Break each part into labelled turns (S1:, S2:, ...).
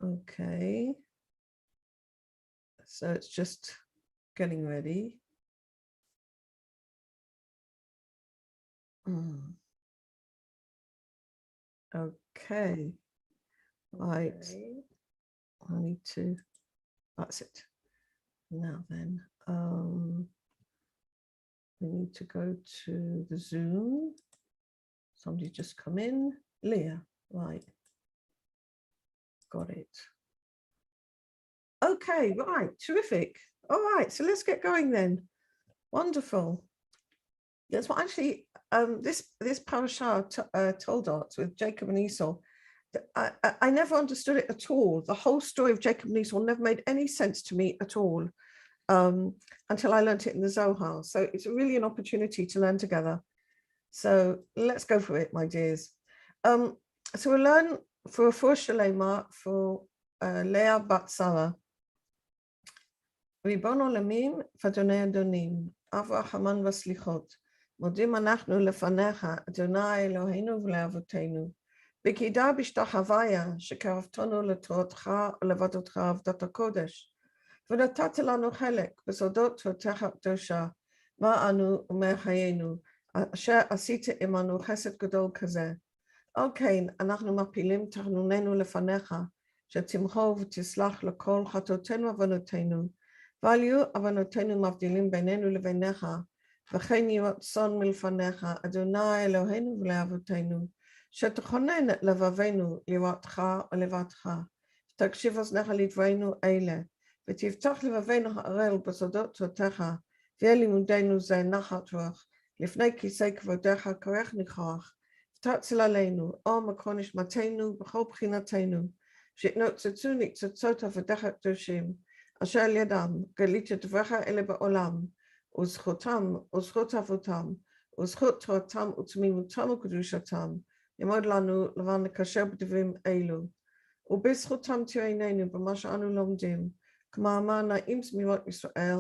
S1: Okay. So it's just getting ready. Okay. Right. I need to, that's it. Now then, we need to go to the Zoom. Somebody just come in. Leah, right. Got it. Okay, right, terrific. All right, so let's get going then. Wonderful. Yes, well, actually, this parasha told us with Jacob and Esau. I never understood it at all. The whole story of Jacob and Esau never made any sense to me at all until I learned it in the Zohar. So it's really an opportunity to learn together. So let's go for it, my dears. So we'll learn for Shalema, for Leah Bat Sarah. ריבון עולמים ואדוני אדונים, אב רחמן וסליחות, מודים אנחנו לפניך, אדוני אלוהינו ולאבותינו, בקידה בשתחוויה שקרבתנו לתורתך ולעבודתך עבודת הקודש, ונתת לנו חלק בסודות תורתך הקדושה, מה אנו ומחיינו, אשר עשית עמנו חסד גדול כזה. על כן, אנחנו מפילים תחנוננו לפניך, שתמחו ותסלח לכל חטאותינו ועוונותינו, ועל יהיו עוונותינו מבדילים בינינו לביניך, וכן יהי רצון מלפניך, אדוני אלוהינו ולאבותינו, שתכונן את לבבינו לראותך ולבדך, ותקשיב אוזניך לדברינו אלה, ותפתח לבבינו הערל בסודות תורתך, ויהיה לימודנו זה נחת רוח, לפני כיסא כבודך כרך ניחוח, ותצל עלינו, אור מקור נשמתנו בכל בחינתנו, שיתנוצצו ניצוצות עבדיך הקדושים, אשר על ידם גלית את דבריך אלה בעולם, וזכותם וזכות אבותם, וזכות תורתם ותמימותם וקדושתם, יעמוד לנו לבן לקשר בדברים אלו, ובזכותם תראיננו במה שאנו לומדים, כמאמר נעים זמירות ישראל,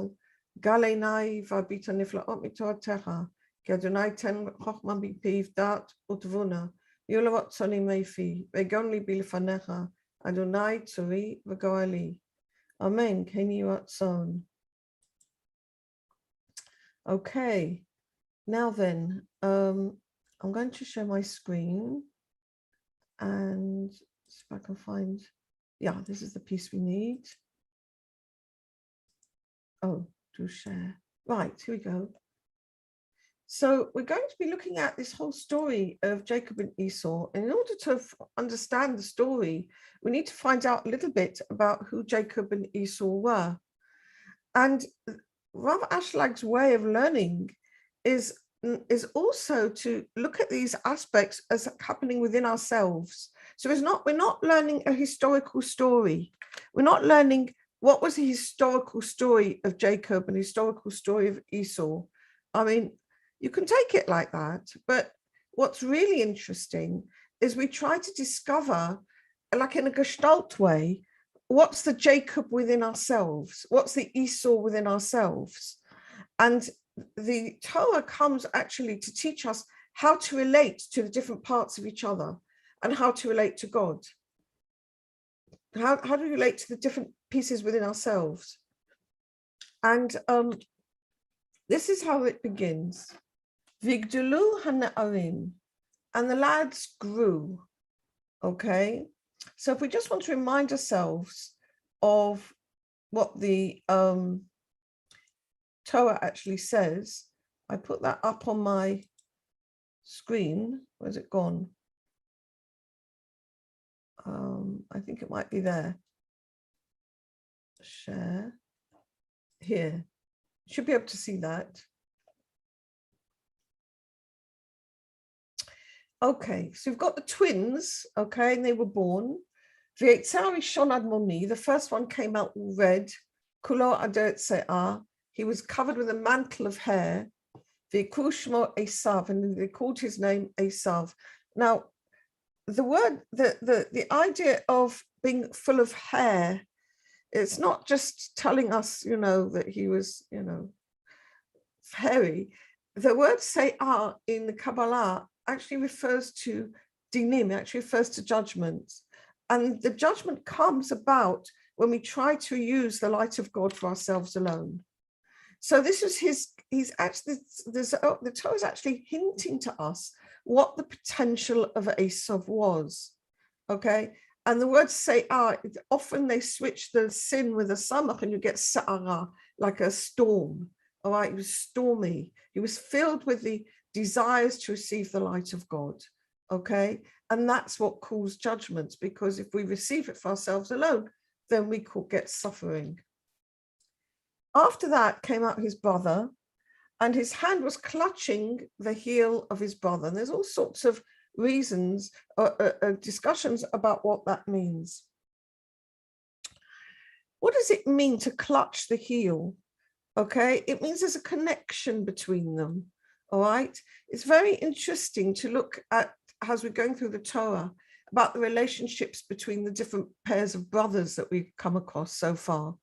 S1: גל עיניי והביט הנפלאות מתורתך, כי אדוני תן חוכמה מפיו דעת ותבונה, יהיו לרצוני מפי, ויגון ליבי לפניך, אדוני צורי וגואלי. Amen. Can you son? Okay. Now then, I'm going to share my screen, and if I can find, yeah, this is the piece we need. Oh, to share. Right, here we go. So we're going to be looking at this whole story of Jacob and Esau. And in order to understand the story, we need to find out a little bit about who Jacob and Esau were. And Rav Ashlag's way of learning is also to look at these aspects as happening within ourselves. So we're not learning a historical story. We're not learning what was the historical story of Jacob and historical story of Esau. I mean, you can take it like that, but what's really interesting is we try to discover, like in a Gestalt way, what's the Jacob within ourselves? What's the Esau within ourselves? And the Torah comes actually to teach us how to relate to the different parts of each other and how to relate to God. How do we relate to the different pieces within ourselves? And this is how it begins. Vigdulu hana'arim, and the lads grew. Okay, so if we just want to remind ourselves of what the Torah actually says, I put that up on my screen. Where's it gone? I think it might be there. Share. Here. You should be able to see that. Okay, so we've got the twins, okay, and they were born. The first one came out all red. Kulo adert se'ah. He was covered with a mantle of hair. V'ikushmo Esau, and they called his name Esau. Now, the word, the idea of being full of hair, it's not just telling us, that he was, hairy. The word se'ah in the Kabbalah actually refers to dinim, actually refers to judgments. And the judgment comes about when we try to use the light of God for ourselves alone. So this is he's actually, the Torah is actually hinting to us what the potential of Esau was, okay? And the word se'ah, often they switch the sin with a samach and you get sa'ara, like a storm, all right? He was stormy. He was filled with the desires to receive the light of God, okay? And that's what caused judgments, because if we receive it for ourselves alone, then we could get suffering. After that came out his brother, and his hand was clutching the heel of his brother. And there's all sorts of reasons, discussions about what that means. What does it mean to clutch the heel? Okay, it means there's a connection between them. All right, it's very interesting to look at, as we're going through the Torah, about the relationships between the different pairs of brothers that we've come across so far.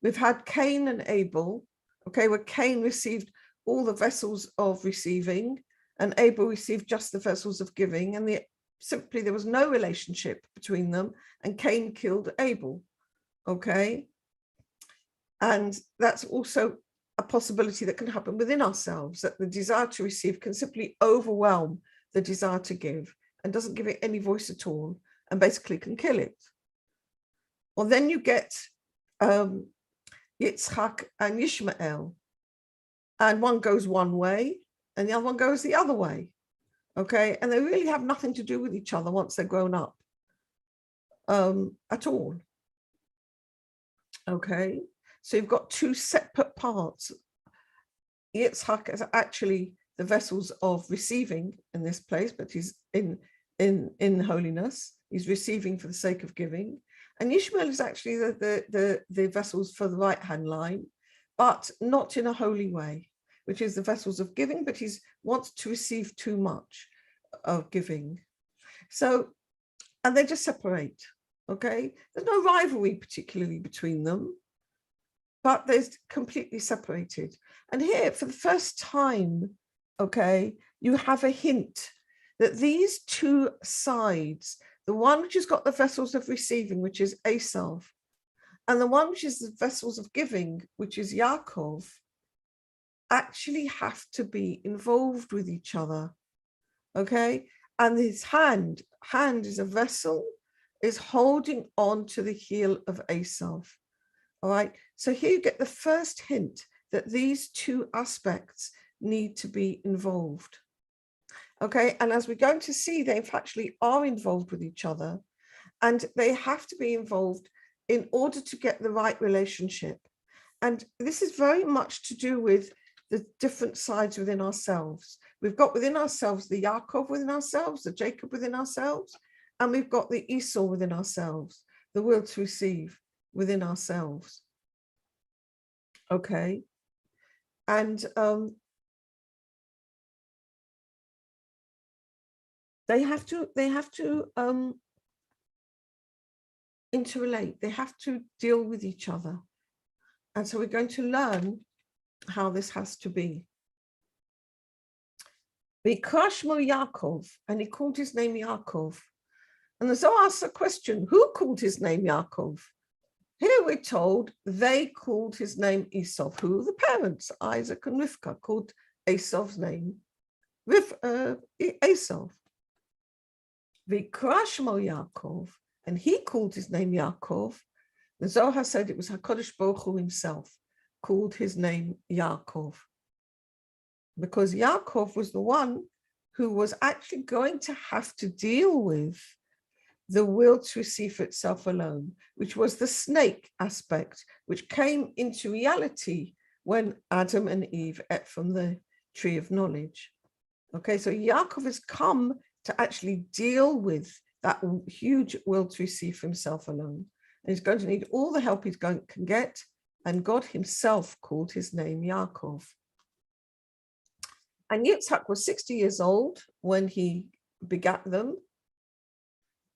S1: We've had Cain and Abel, okay, where Cain received all the vessels of receiving and Abel received just the vessels of giving, and simply there was no relationship between them, and Cain killed Abel, okay? And that's also a possibility that can happen within ourselves, that the desire to receive can simply overwhelm the desire to give and doesn't give it any voice at all, and basically can kill it. Or then you get Yitzchak and Yishmael, and one goes one way and the other one goes the other way, okay? And they really have nothing to do with each other once they're grown up at all, okay? So you've got two separate parts. Yitzchak is actually the vessels of receiving in this place, but he's in holiness. He's receiving for the sake of giving. And Ishmael is actually the vessels for the right-hand line, but not in a holy way, which is the vessels of giving, but he wants to receive too much of giving. So, and they just separate, okay? There's no rivalry particularly between them, but they're completely separated. And here, for the first time, okay, you have a hint that these two sides, the one which has got the vessels of receiving, which is Esau, and the one which is the vessels of giving, which is Yaakov, actually have to be involved with each other, okay? And his hand is a vessel, is holding on to the heel of Esau, all right? So here you get the first hint that these two aspects need to be involved, okay? And as we're going to see, they actually are involved with each other, and they have to be involved in order to get the right relationship. And this is very much to do with the different sides within ourselves. We've got within ourselves the Yaakov within ourselves, the Jacob within ourselves, and we've got the Esau within ourselves, the will to receive within ourselves. Okay, and they have to interrelate. They have to deal with each other, and so we're going to learn how this has to be. V'krashmo Yaakov, and he called his name Yaakov. And the Zohar asks a question: who called his name Yaakov? Here we're told they called his name Esau. Who? The parents, Isaac and Rivka, called Esau's name Esau. V'krashmo Yaakov, and he called his name Yaakov. The Zohar said it was HaKadosh Baruch Hu himself called his name Yaakov, because Yaakov was the one who was actually going to have to deal with the will to receive for itself alone, which was the snake aspect, which came into reality when Adam and Eve ate from the tree of knowledge. Okay, so Yaakov has come to actually deal with that huge will to receive for himself alone. And he's going to need all the help he can get, and God himself called his name Yaakov. And Yitzhak was 60 years old when he begat them.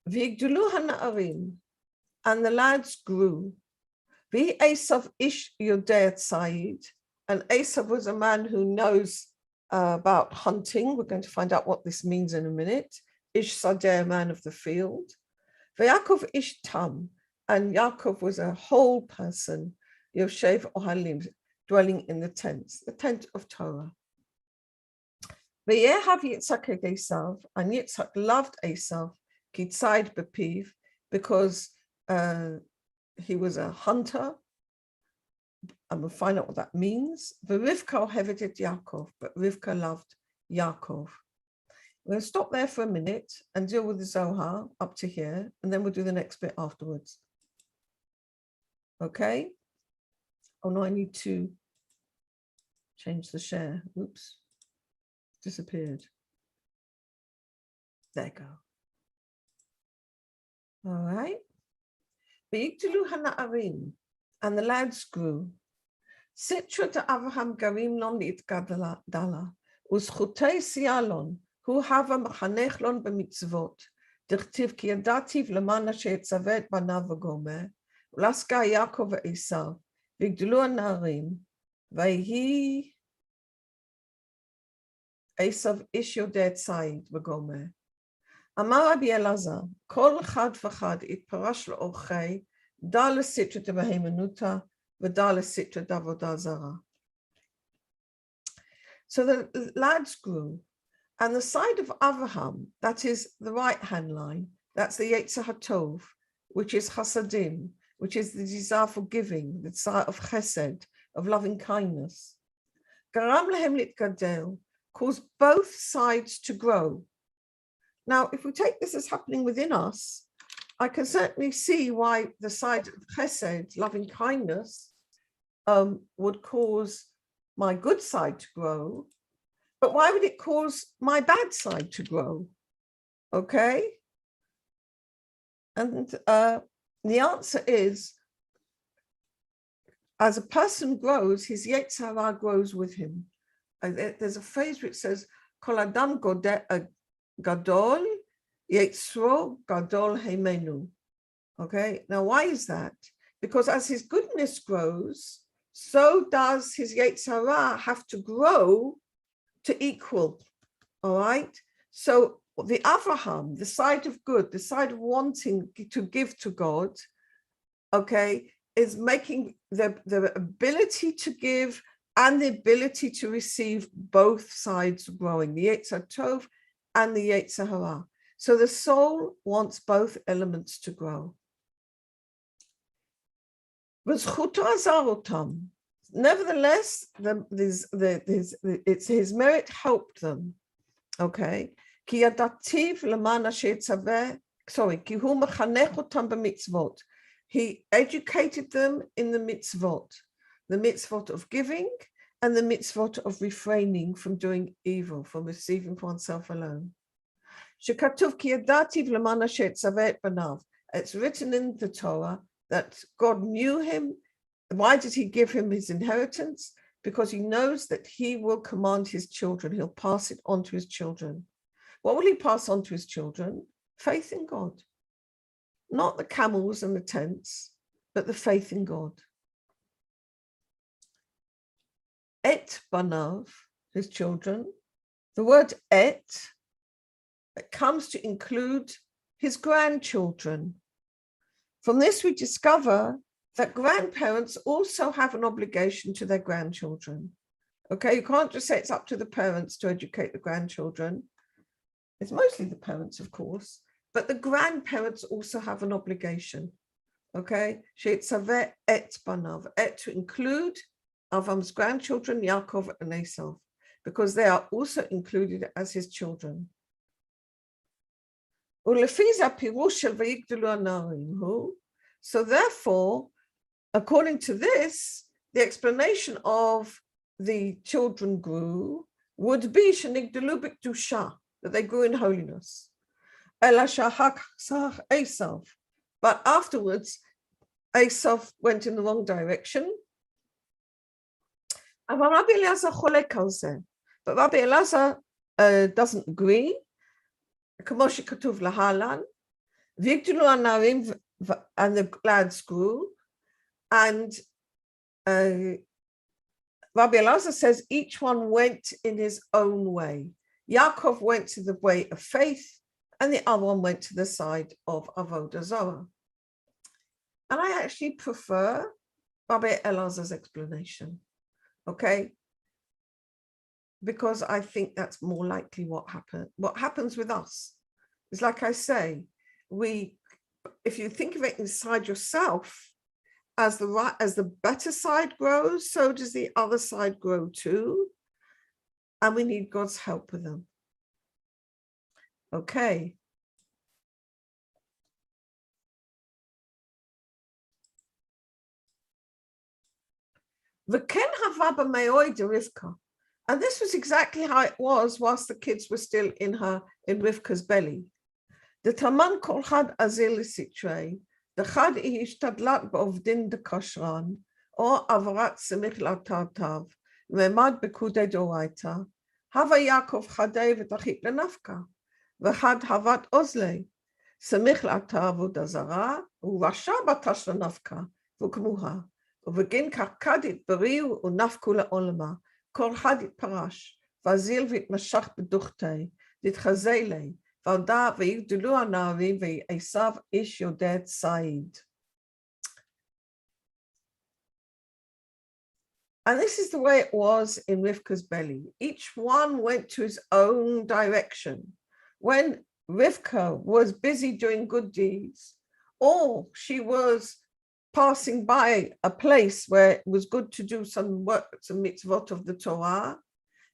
S1: V'yigdulu hana'arim, and the lads grew. V'Esav ish yodei tzayid, and Esav was a man who knows about hunting. We're going to find out what this means in a minute. Ish sadeh, man of the field. Yaakov ish tam, and Yaakov was a whole person, Yoshev Ohalim, dwelling in the tent of Torah. V'yehav Yitzhak et Esau, and Yitzhak loved Esau, kitzayid bepiv, because he was a hunter, and we'll find out what that means. V'Rivka ohevet et Yaakov, but Rivka loved Yaakov. We're going to stop there for a minute and deal with the Zohar up to here, and then we'll do the next bit afterwards. Okay? Oh no, I need to change the share. Oops. Disappeared. There you go. All right. V'yigdelu hana'arim, and the lads grew. Sitra to Avraham garim lon li'itgadala, u'zchutei sialon, hu hava machanech lon b'mitzvot, d'chtiv ki yadativ l'man asher yetzavet banav v'gomer, u'laska Yaakov v'Esau, v'yigdelu hana'arim, v'yehi Esau ish yodeh tzayid v'gomer. Amar Rabbi Elazar, kol chad v'chad itparash l'orchei, da l'sitra d'beheimanuta, v'da l'sitra d'avodah zara. So the lads grew, and the side of Avraham, that is the right-hand line, that's the Yetzer HaTov, which is Chasadim, which is the desire for giving, the desire of Chesed, of loving kindness. Garam lehem litgadel, caused both sides to grow. Now, if we take this as happening within us, I can certainly see why the side of Chesed, loving kindness, would cause my good side to grow. But why would it cause my bad side to grow? Okay? And the answer is, as a person grows, his Yetzer Hara grows with him. There's a phrase which says, Kol Adam Gadol, Yetzro Gadol Heimenu. Okay, now why is that? Because as his goodness grows, so does his Yetzer Hara have to grow to equal. All right, so the Avraham, the side of good, the side of wanting to give to God, okay, is making the ability to give and the ability to receive both sides growing, the Yetzer Tov and the Yetzer Hara. So the soul wants both elements to grow. Nevertheless, his merit helped them. Okay. He educated them in the mitzvot of giving and the mitzvot of refraining from doing evil, from receiving for oneself alone. It's written in the Torah that God knew him. Why did he give him his inheritance? Because he knows that he will command his children. He'll pass it on to his children. What will he pass on to his children? Faith in God. Not the camels and the tents, but the faith in God. Et banav, his children. The word et, it comes to include his grandchildren. From this we discover that grandparents also have an obligation to their grandchildren. Okay, you can't just say it's up to the parents to educate the grandchildren. It's mostly the parents, of course, but the grandparents also have an obligation. Okay, she'etzaveh et banav, et to include Avram's grandchildren, Yaakov and Esau, because they are also included as his children. So therefore, according to this, the explanation of the children grew would be that they grew in holiness. But afterwards, Esau went in the wrong direction. But Rabbi Elazar doesn't agree. And the lads grew. And Rabbi Elazar says each one went in his own way. Yaakov went to the way of faith, and the other one went to the side of Avodah Zarah. And I actually prefer Rabbi Elazar's explanation, okay? Because I think that's more likely what happens with us. It's like I say, if you think of it inside yourself, as the better side grows, so does the other side grow too. And we need God's help with them. Okay. V'ken havaba me'oid Rivka. And this was exactly how it was whilst the kids were still in Rivka's belly. The Taman kol had azil sitrei, the chad ishtadlat b'ovdin de kashran, or avarat semich latatav, memad bekude doraita, hava Yaakov chadei v'tachit lenafka, v'chad havat ozlei, semich latav udazara, uvasha batash lenafka, v'kmuha, uv'gin karkadit beriu unafku le'olema, kol hadit parash, v'azil v'itmashach b'duchtei, ditchazei and this is the way it was in Rivka's belly. Each one went to his own direction. When Rivka was busy doing good deeds, or she was passing by a place where it was good to do some work, some mitzvot of the Torah,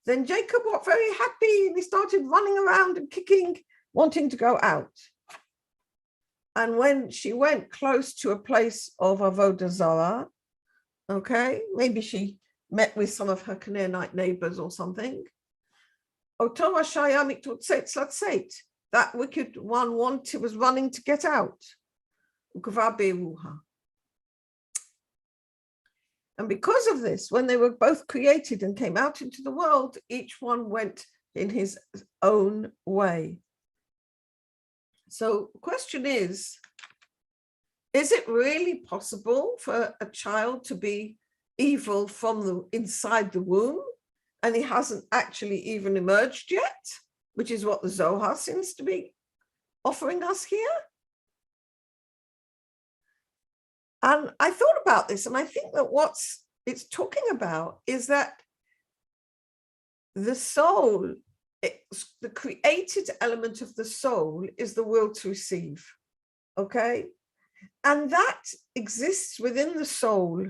S1: then Jacob got very happy and he started running around and kicking, wanting to go out. And when she went close to a place of Avodah Zarah, okay, maybe she met with some of her Canaanite neighbors or something, that wicked one was running to get out. And because of this, when they were both created and came out into the world, each one went in his own way. So the question is it really possible for a child to be evil from inside the womb and he hasn't actually even emerged yet, which is what the Zohar seems to be offering us here? And I thought about this, and I think that what it's talking about is that the soul, the created element of the soul is the will to receive, okay? And that exists within the soul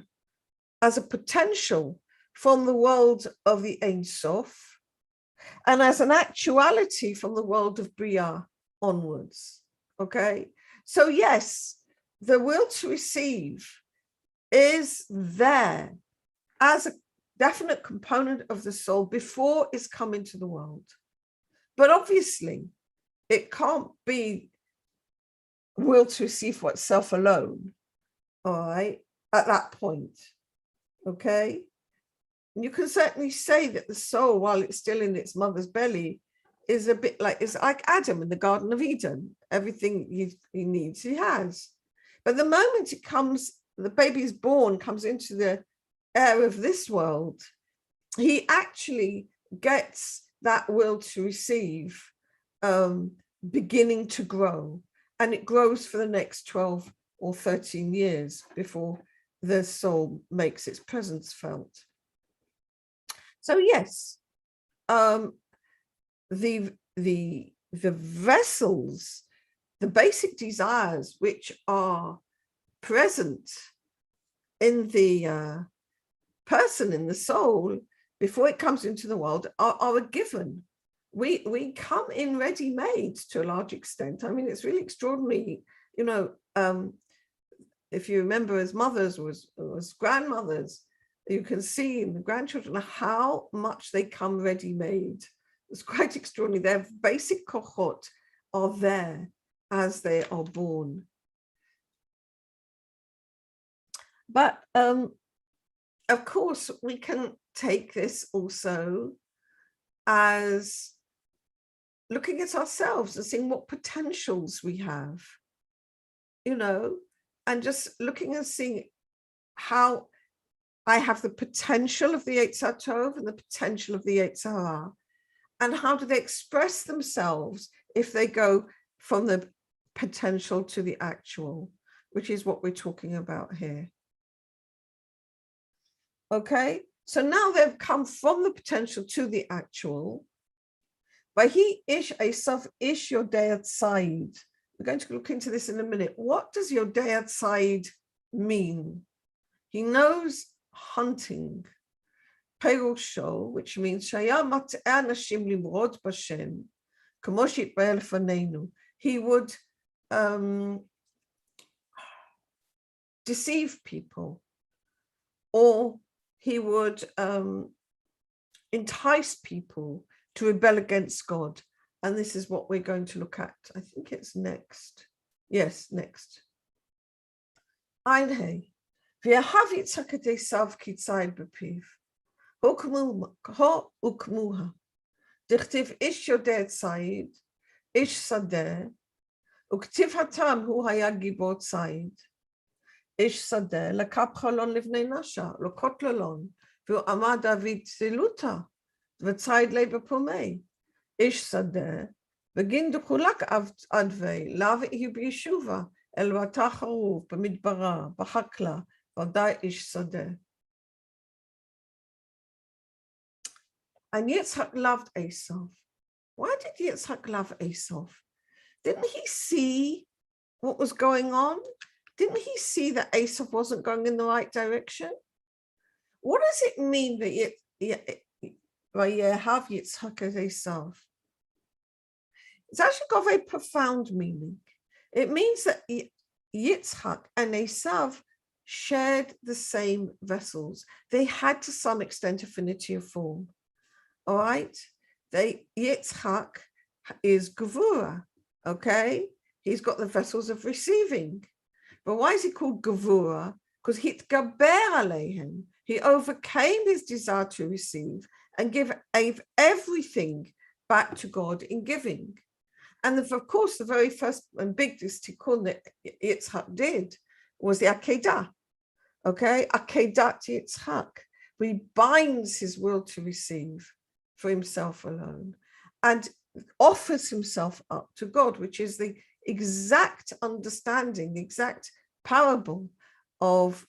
S1: as a potential from the world of the Ein Sof and as an actuality from the world of Bria onwards, okay? So yes, the will to receive is there as a definite component of the soul before it's come into the world. But obviously, it can't be will to receive for itself alone, all right, at that point, okay? And you can certainly say that the soul, while it's still in its mother's belly, is a bit like, it's like Adam in the Garden of Eden. Everything he needs, he has. But the moment it comes, the baby is born, comes into the air of this world, he actually gets that will to receive beginning to grow. And it grows for the next 12 or 13 years before the soul makes its presence felt. So yes, the vessels, the basic desires which are present in the person, in the soul, before it comes into the world, are a given. We come in ready-made to a large extent. I mean, it's really extraordinary, you know, if you remember as mothers or as grandmothers, you can see in the grandchildren how much they come ready-made. It's quite extraordinary. Their basic kochot are there as they are born. But of course, we can take this also as looking at ourselves and seeing what potentials we have, you know, and just looking and seeing how I have the potential of the Yetzer Tov and the potential of the Yetzer Hara, and how do they express themselves if they go from the potential to the actual, which is what we're talking about here. Okay, so now they've come from the potential to the actual. Vahi ish Esav ish Yodei Tzayid. We're going to look into this in a minute. What does Yodei Tzayid mean? He knows hunting. Perusho, which means Shaya mat'eh anashim limrod b'Shem, kamo she'itba'er lefaneinu. He would deceive people, or he would entice people to rebel against God. And this is what we're going to look at. I think it's next. Yes, next. Ein Hey. V'yahav Yitzhak et Esav kitzayid b'piv. Ho ukmuha. Dichtiv ish yodei tzayid, ish sadeh. Uktiv hatam hu haya gibor tzayid. Ish sadeh lekap chalon livnei nasha, lokot lalon. V'u amad David ziluta. V'tzayid le b'pomei. Ish sadeh. Begin duchulak advei. Lav ihi b'yeshuva. El v'tacharuv b'midbara, b'hakla. V'dai ish sadeh. And Yitzhak loved Esau. Why did Yitzhak love Esau? Didn't he see what was going on? Didn't he see that Esau wasn't going in the right direction? What does it mean that have Yitzhak as Esau? It's actually got a very profound meaning. It means that Yitzhak and Esau shared the same vessels. They had to some extent affinity of form. All right, Yitzhak is Gevura, okay? He's got the vessels of receiving. But why is he called Gevura? Because hitgaber aleihem. He overcame his desire to receive and gave everything back to God in giving. And of course, the very first and biggest tikkun that Yitzhak did was the Akedah, okay? Akedat Yitzhak. He binds his will to receive for himself alone and offers himself up to God, which is the exact understanding, the exact parable of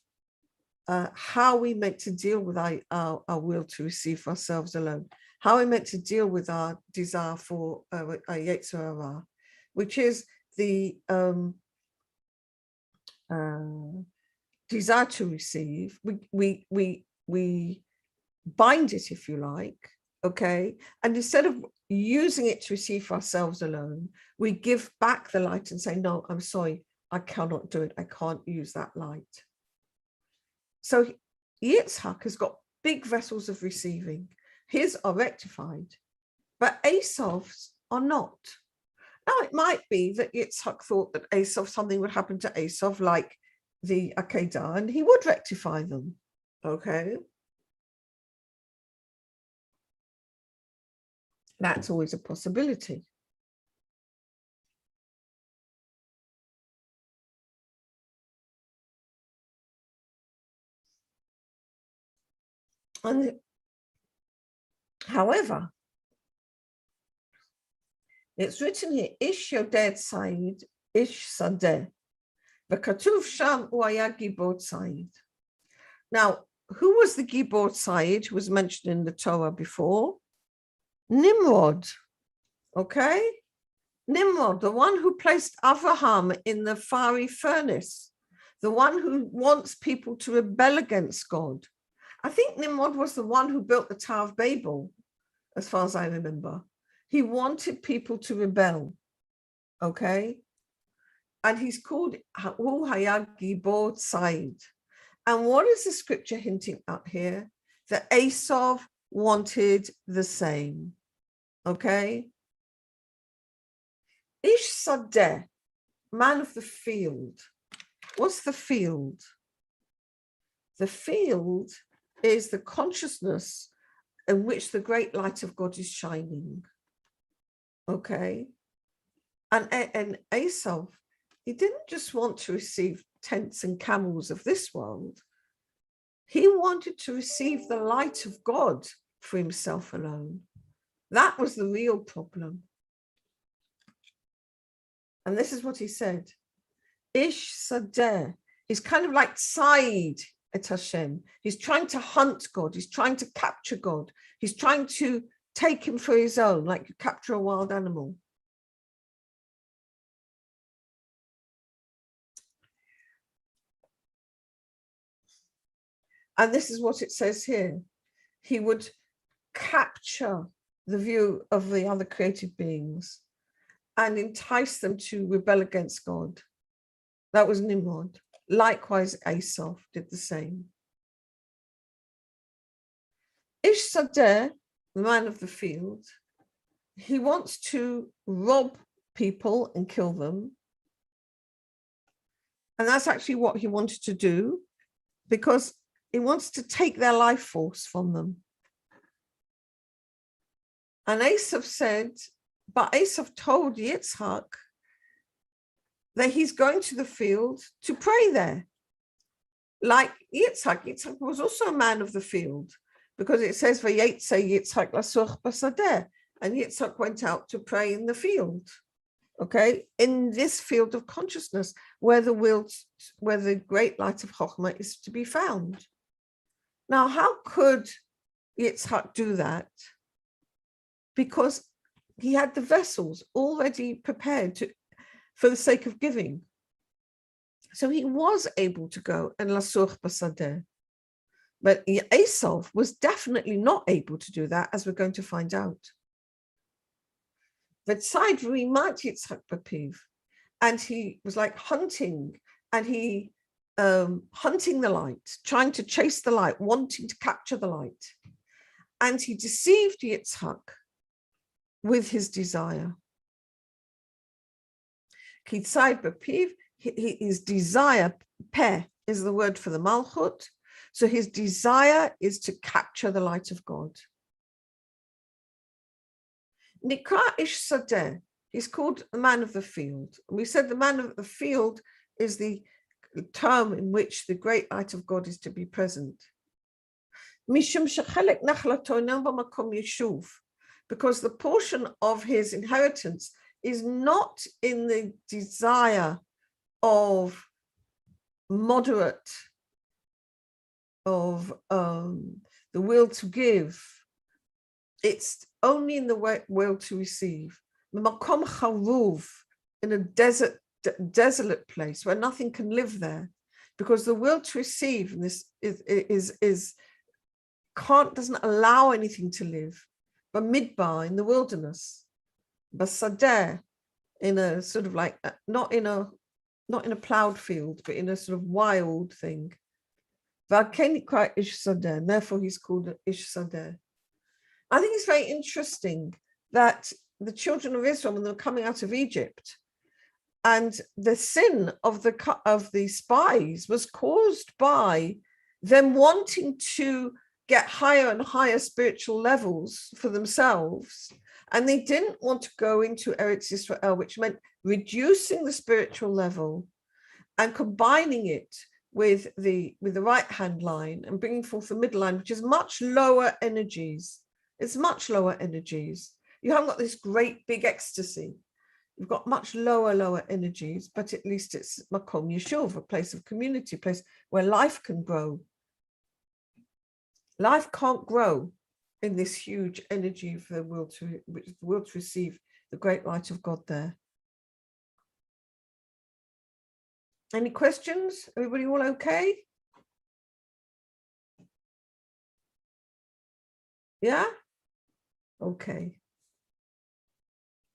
S1: how we meant to deal with our will to receive for ourselves alone, how we meant to deal with our desire for Yetzer Hara, which is the desire to receive. We bind it, if you like, okay? And instead of using it to receive for ourselves alone, we give back the light and say, no, I'm sorry, I cannot do it. I can't use that light. So Yitzhak has got big vessels of receiving. His are rectified, but Esau's are not. Now, it might be that Yitzhak thought that Esau, something would happen to Esau like the Akedah, and he would rectify them, okay? That's always a possibility. And however, it's written here, Ish Yodei Tzayid, Ish Sadeh. V'katuv sham hu haya gibor tzayid. Now, who was the gibor tzayid who was mentioned in the Torah before? Nimrod, okay? Nimrod, the one who placed Avraham in the fiery furnace, the one who wants people to rebel against God. I think Nimrod was the one who built the Tower of Babel, as far as I remember. He wanted people to rebel, okay? And he's called Hu Haya Gibor Tzayid. And what is the scripture hinting at here? That Esau wanted the same, okay? Ish Sadeh, man of the field. What's the field? The field is the consciousness in which the great light of God is shining, okay? And Esau, he didn't just want to receive tents and camels of this world. He wanted to receive the light of God for himself alone. That was the real problem. And this is what he said. Ish Sadeh. He's kind of like side at Hashem. He's trying to hunt God. He's trying to capture God. He's trying to take him for his own, like you capture a wild animal. And this is what it says here. He would capture the view of the other created beings and entice them to rebel against God. That was Nimrod. Likewise, Esau did the same. Ish Sadeh, the man of the field, he wants to rob people and kill them. And that's actually what he wanted to do, because he wants to take their life force from them. And Esau said, but Esau told Yitzhak that he's going to the field to pray there. Like Yitzhak was also a man of the field, because it says, Vayetze Yitzhak lasuch basadeh, and Yitzhak went out to pray in the field, okay, in this field of consciousness, where the great light of Chokhmah is to be found. Now, how could Yitzhak do that? Because he had the vessels already prepared for the sake of giving. So he was able to go and lasuch basadeh. But Esau was definitely not able to do that, as we're going to find out. And he was like hunting, and he hunting the light, trying to chase the light, wanting to capture the light. And he deceived Yitzhak with his desire. His desire, peh, is the word for the malchut. So his desire is to capture the light of God. Nikra ish sadeh, he's called the man of the field. And we said the man of the field is the term in which the great light of God is to be present. Because the portion of his inheritance is not in the desire of moderate, of the will to give. It's only in the will to receive. Makom charuv, in a desolate place where nothing can live there, because the will to receive in this doesn't allow anything to live. But midbar, in the wilderness, basadeh, in a sort of like not in a plowed field, but in a sort of wild thing. Therefore he's called Ish Sadeh. I think it's very interesting that the children of Israel, when they were coming out of Egypt, and the sin of the spies was caused by them wanting to get higher and higher spiritual levels for themselves, and they didn't want to go into Eretz Israel, which meant reducing the spiritual level and combining it with the right hand line and bringing forth the middle line, which is much lower energies. It's much lower energies. You haven't got this great big ecstasy. You've got much lower energies, but at least it's makom yeshuv, a place of community, a place where life can grow. Life can't grow in this huge energy for the will to receive the great light of God there. Any questions? Everybody all okay? Yeah? Okay.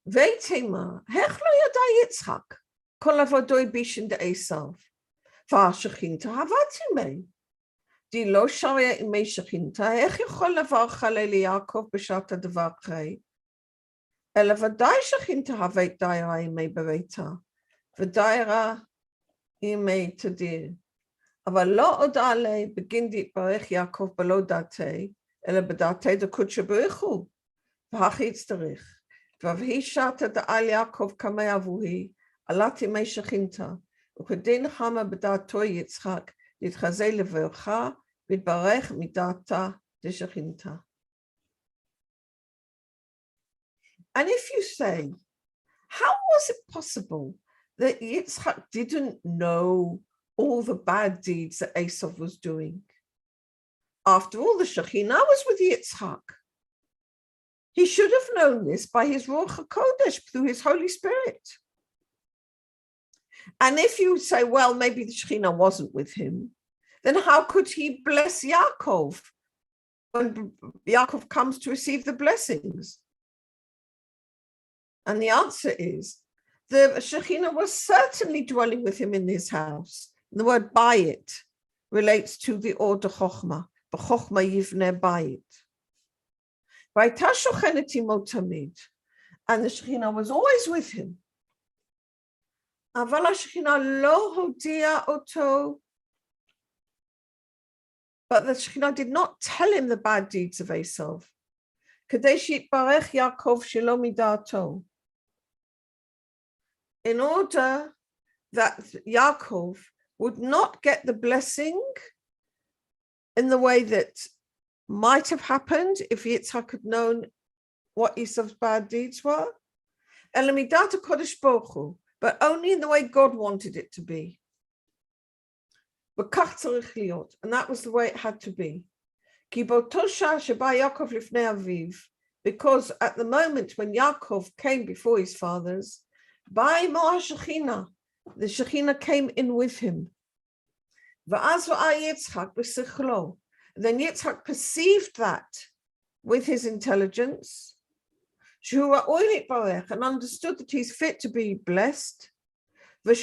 S1: Veitema, hech lo yada Yitzchak, kol avodoi bishin de Esau, v'ashachinta havati mei. Di lo sharia imei shachinta, hech yochol levarcha leili Yaakov b'shat hadavar chei. Ela v'dai shachinta haveit daira imei bereita, v'daira imei tadir. אבל לא הודע לי בגין דתברך יעקב בלא דעתי, אלא בדעתי דקודשא בריך הוא, והכי יצטרך. והיא שרתא דעל יעקב כמה אבוהי, עלת ימי שכינתא, וכדין נחמה בדעתו יצחק, להתחזה לברכה, והתברך מדעתה דשכינתא. And if you say How was it possible that Yitzhak didn't know all the bad deeds that Esau was doing? After all, the Shekhinah was with Yitzhak. He should have known this by his Ruach HaKodesh, through his Holy Spirit. And if you say, well, maybe the Shekhinah wasn't with him, then how could he bless Yaakov when Yaakov comes to receive the blessings? And the answer is, the Shekhinah was certainly dwelling with him in his house. The word bayit relates to the order Chochmah. B'chochmah yivneh bayit. V'ayta shochenet imo tamid. And the Shekhinah was always with him. Aval HaShekhinah lo hodia oto. But the Shekhinah did not tell him the bad deeds of Esau. Kadei sheitbarech Yaakov shelo midato. In order that Yaakov would not get the blessing in the way that might have happened if Yitzhak had known what Esau's bad deeds were. Elamidat Kodesh Baruch Hu, but only in the way God wanted it to be. And that was the way it had to be. Because at the moment when Yaakov came before his fathers, the Shekhinah came in with him. Then Yitzhak perceived that with his intelligence, and understood that he's fit to be blessed, and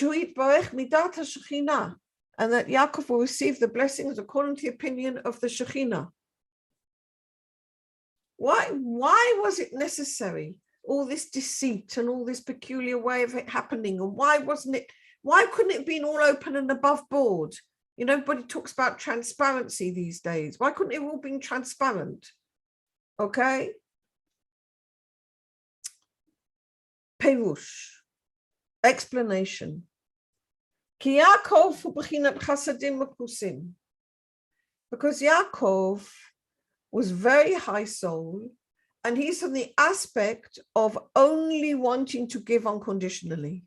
S1: that Yaakov will receive the blessings according to the opinion of the Shekhinah. Why was it necessary, all this deceit and all this peculiar way of it happening? And why couldn't it have been all open and above board? You know, everybody talks about transparency these days. Why couldn't it have all been transparent? Okay? Perush. Explanation. Because Yaakov was very high soul, and he's from the aspect of only wanting to give unconditionally.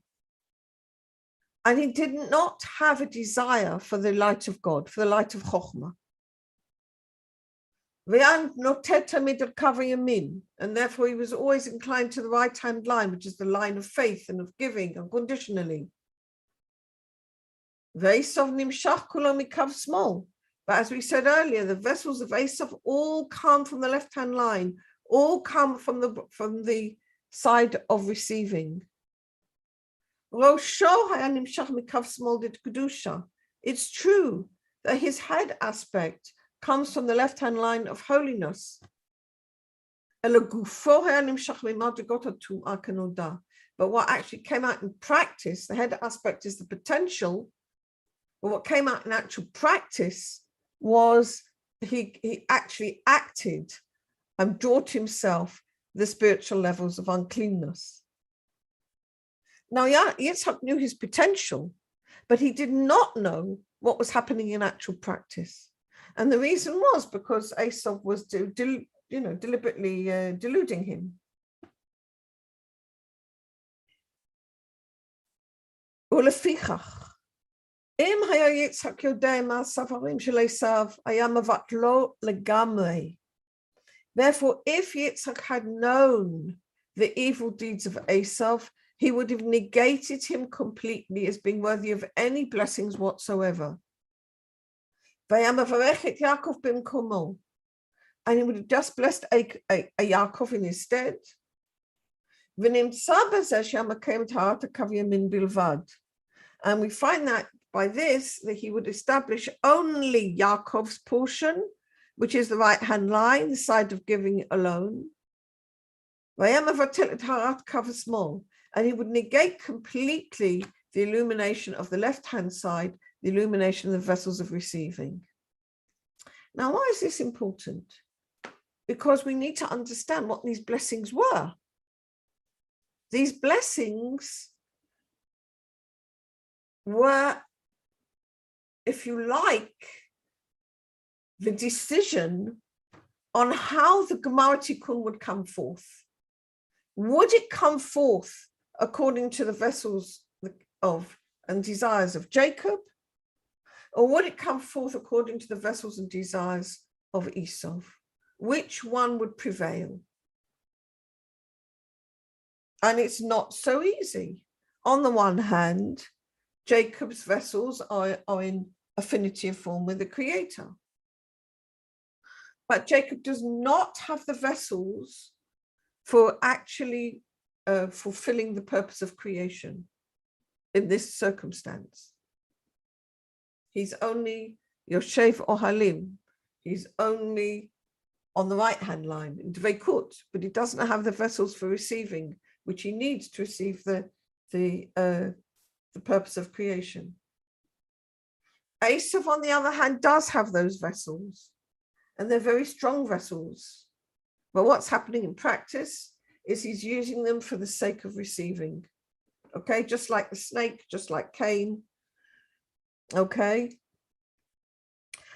S1: And he did not have a desire for the light of God, for the light of Chochmah. And therefore he was always inclined to the right-hand line, which is the line of faith and of giving unconditionally. Small. But as we said earlier, the vessels of Esau all come from the left-hand line, all come from the side of receiving. It's true that his head aspect comes from the left-hand line of holiness. But what actually came out in practice, the head aspect is the potential, but what came out in actual practice was he actually acted and brought himself the spiritual levels of uncleanness. Now, Yitzhak knew his potential, but he did not know what was happening in actual practice. And the reason was because Esau was deliberately deluding him. אם היה יצחק יודע מה הספרים של עשיו, היה מבטלו לגמרי. Therefore, if Yitzhak had known the evil deeds of Esau, he would have negated him completely as being worthy of any blessings whatsoever. והיה מברך את יעקב במקומו. And he would have just blessed a Yaakov in his stead. ונמצא בזה שהמקיים טהרת הקו ימין בלבד. And we find that by this, that he would establish only Yaakov's portion, which is the right-hand line, the side of giving alone. And he would negate completely the illumination of the left-hand side, the illumination of the vessels of receiving. Now, why is this important? Because we need to understand what these blessings were. These blessings were, if you like, the decision on how the Gemara Tikkun would come forth. Would it come forth according to the vessels of and desires of Jacob, or would it come forth according to the vessels and desires of Esau? Which one would prevail? And it's not so easy. On the one hand, Jacob's vessels are in affinity of form with the Creator. But Jacob does not have the vessels for actually fulfilling the purpose of creation in this circumstance. He's only Yoshev Ohalim. He's only on the right-hand line in Dveikut, but he doesn't have the vessels for receiving, which he needs to receive the purpose of creation. Esau, on the other hand, does have those vessels, and they're very strong vessels. But what's happening in practice is he's using them for the sake of receiving. Okay, just like the snake, just like Cain. Okay.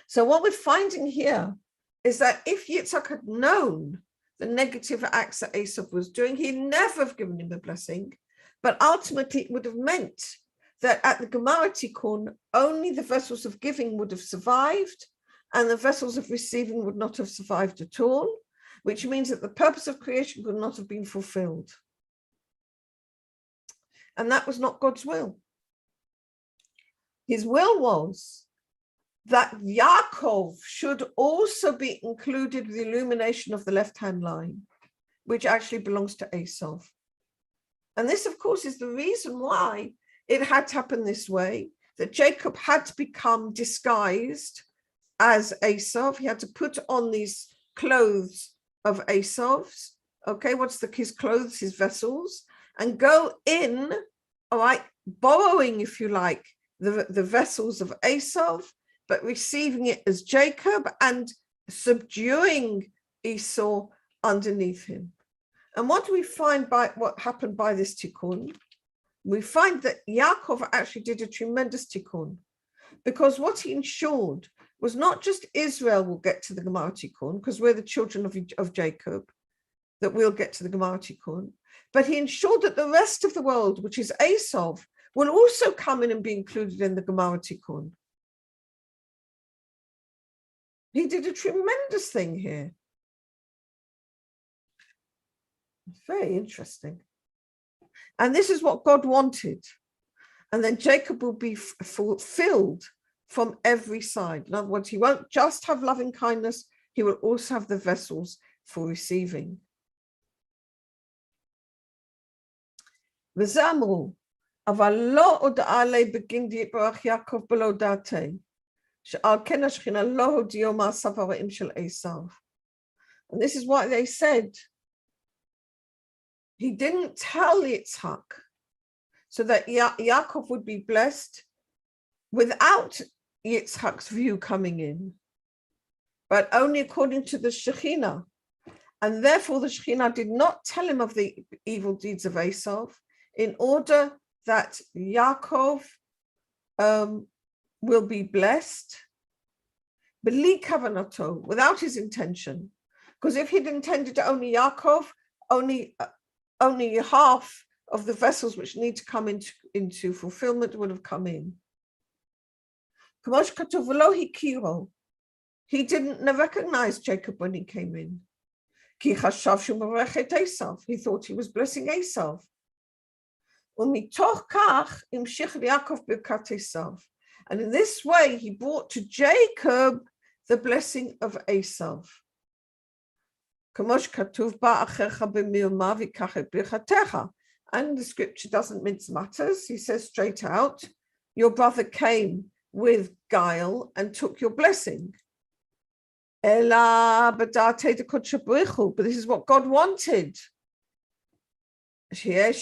S1: So what we're finding here is that if Yitzhak had known the negative acts that Esau was doing, he'd never have given him a blessing. But ultimately, it would have meant that at the Gemara Tikkun, only the vessels of giving would have survived, and the vessels of receiving would not have survived at all, which means that the purpose of creation could not have been fulfilled. And that was not God's will. His will was that Yaakov should also be included with the illumination of the left-hand line, which actually belongs to Esau. And this, of course, is the reason why it had to happen this way, that Jacob had to become disguised as Esau. He had to put on these clothes of Esau's. Okay, what's his clothes, his vessels, and go in, all right, borrowing, if you like, the vessels of Esau, but receiving it as Jacob and subduing Esau underneath him. And what do we find by what happened by this tikkun? We find that Yaakov actually did a tremendous tikkun, because what he ensured was not just Israel will get to the Gemara tikkun, because we're the children of Jacob, that we'll get to the Gemara tikkun, but he ensured that the rest of the world, which is Esau, will also come in and be included in the Gemara tikkun. He did a tremendous thing here. Very interesting. And this is what God wanted. And then Jacob will be fulfilled from every side. In other words, he won't just have loving kindness, he will also have the vessels for receiving. וזה אמרו, אבל לא הודעה לי בגין יתברך יעקב בלא דעתי, שעל כן השכינה לא הודיעו מעשיו הרעים של עשיו. And this is why they said, he didn't tell Yitzhak so that Yaakov would be blessed without Yitzhak's view coming in, but only according to the Shekhinah. And therefore the Shekhinah did not tell him of the evil deeds of Esau in order that Yaakov will be blessed, b'li kavanato, without his intention. Because if he'd intended to only Yaakov, only half of the vessels which need to come into fulfillment would have come in. He didn't recognize Jacob when he came in. He thought he was blessing Esau. And in this way, he brought to Jacob the blessing of Esau. And the scripture doesn't mince matters. He says straight out, your brother came with guile and took your blessing. But this is what God wanted. So that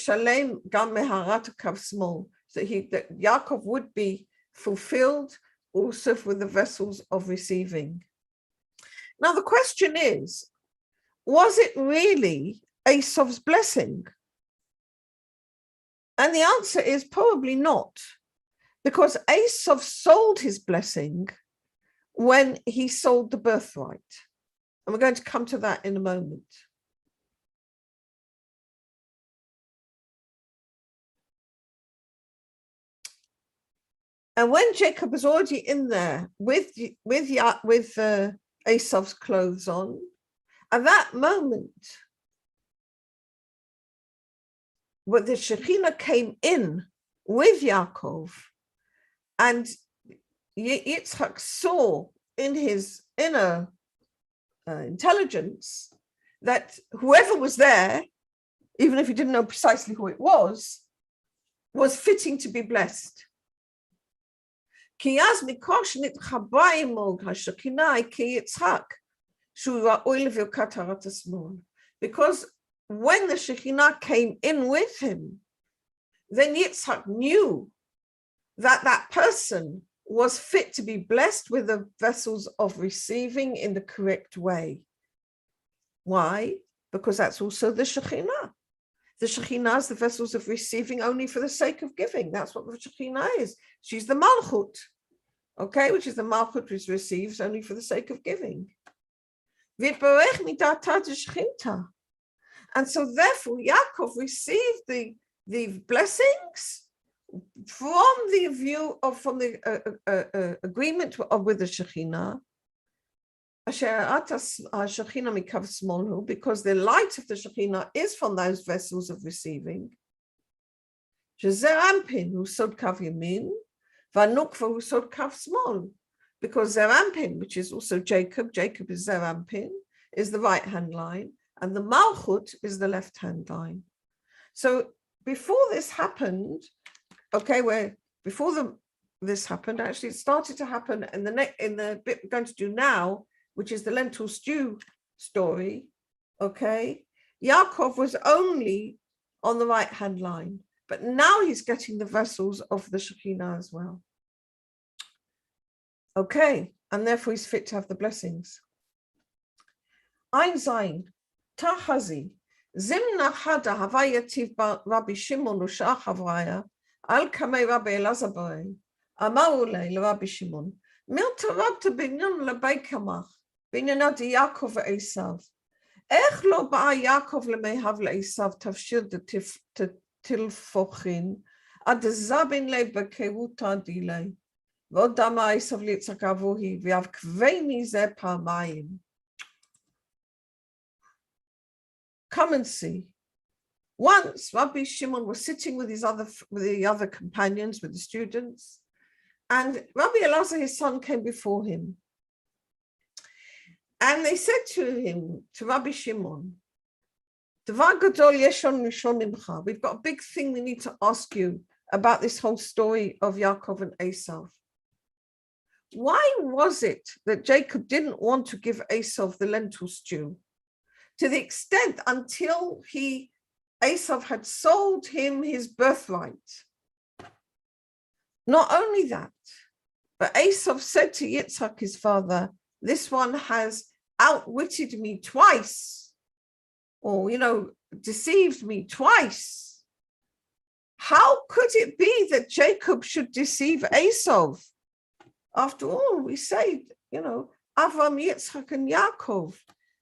S1: Yaakov would be fulfilled also for the vessels of receiving. Now the question is, was it really Esau's blessing? And the answer is probably not, because Esau sold his blessing when he sold the birthright. And we're going to come to that in a moment. And when Jacob was already in there with Esau's clothes on, at that moment, when the Shekhinah came in with Yaakov, and Yitzhak saw in his inner intelligence that whoever was there, even if he didn't know precisely who it was fitting to be blessed. Because when the Shekhinah came in with him, then Yitzhak knew that that person was fit to be blessed with the vessels of receiving in the correct way. Why? Because that's also the Shekhinah. The Shekhinah is the vessels of receiving only for the sake of giving. That's what the Shekhinah is. She's the Malchut, okay, which is the Malchut which receives only for the sake of giving. And so therefore, Yaakov received the blessings from the view of, from the agreement with the Shekhinah, because the light of the Shekhinah is from those vessels of receiving. Because Zerampin, which is also Jacob is Zerampin, is the right-hand line, and the Malchut is the left-hand line. So before this happened, okay, this happened, actually it started to happen in the bit we're going to do now, which is the lentil stew story, okay? Yaakov was only on the right-hand line, but now he's getting the vessels of the Shekhinah as well. Okay, and therefore he's fit to have the blessings. Ein Zayin, Tachazi, Zimna Chada Havayativ Rabbi Shimon Ushach Havraya, Al Kamei Rabbi Elazar Barei, Amarule Rabbi Shimon, Milta Rabta Binyan Lebei Kamach, Binyana de Yaakov Esav. Ech lo ba'a Yaakov lemehav le'esav tafshir de tilfochin ad zabin le bekeruta dilei v'od dama Esav litzak avohi v'yav kveini ze pamayim. Come and see. Once Rabbi Shimon was sitting with the other companions, with the students, and Rabbi Elazar, his son, came before him. And they said to him, to Rabbi Shimon, we've got a big thing we need to ask you about this whole story of Yaakov and Esau. Why was it that Jacob didn't want to give Esau the lentil stew? To the extent until Esau had sold him his birthright. Not only that, but Esau said to Yitzhak, his father, this one has outwitted me twice, or, deceived me twice. How could it be that Jacob should deceive Esau? After all, we say, Avram, Yitzhak, and Yaakov.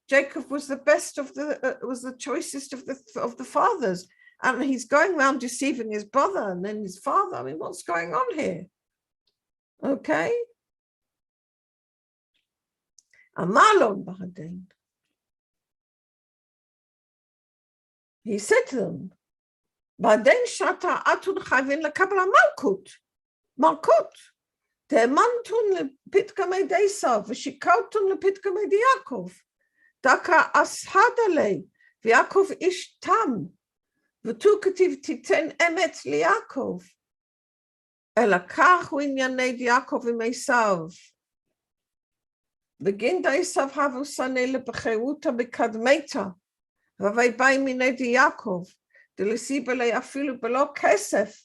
S1: Jacob was the best was the choicest of the fathers, and he's going around deceiving his brother and then his father. I mean, what's going on here? Okay. Amalon Bahadain. He said to them, Bahadain Shata Atun Chavin Lakabla Malkut. Malkut. Te'emantun lepitkamei Esau, v'shikautun lepitkamei Yaakov. Daka ashadale, v'Yaakov ish tam, v'tu kativ titen emet liYaakov. Elakach hu inyanei Yaakov im Esau. Begin Esau havu sanei lebecheruta bekadmeita, v'avei bai minei Yaakov, delisiba le afilu belo kesef,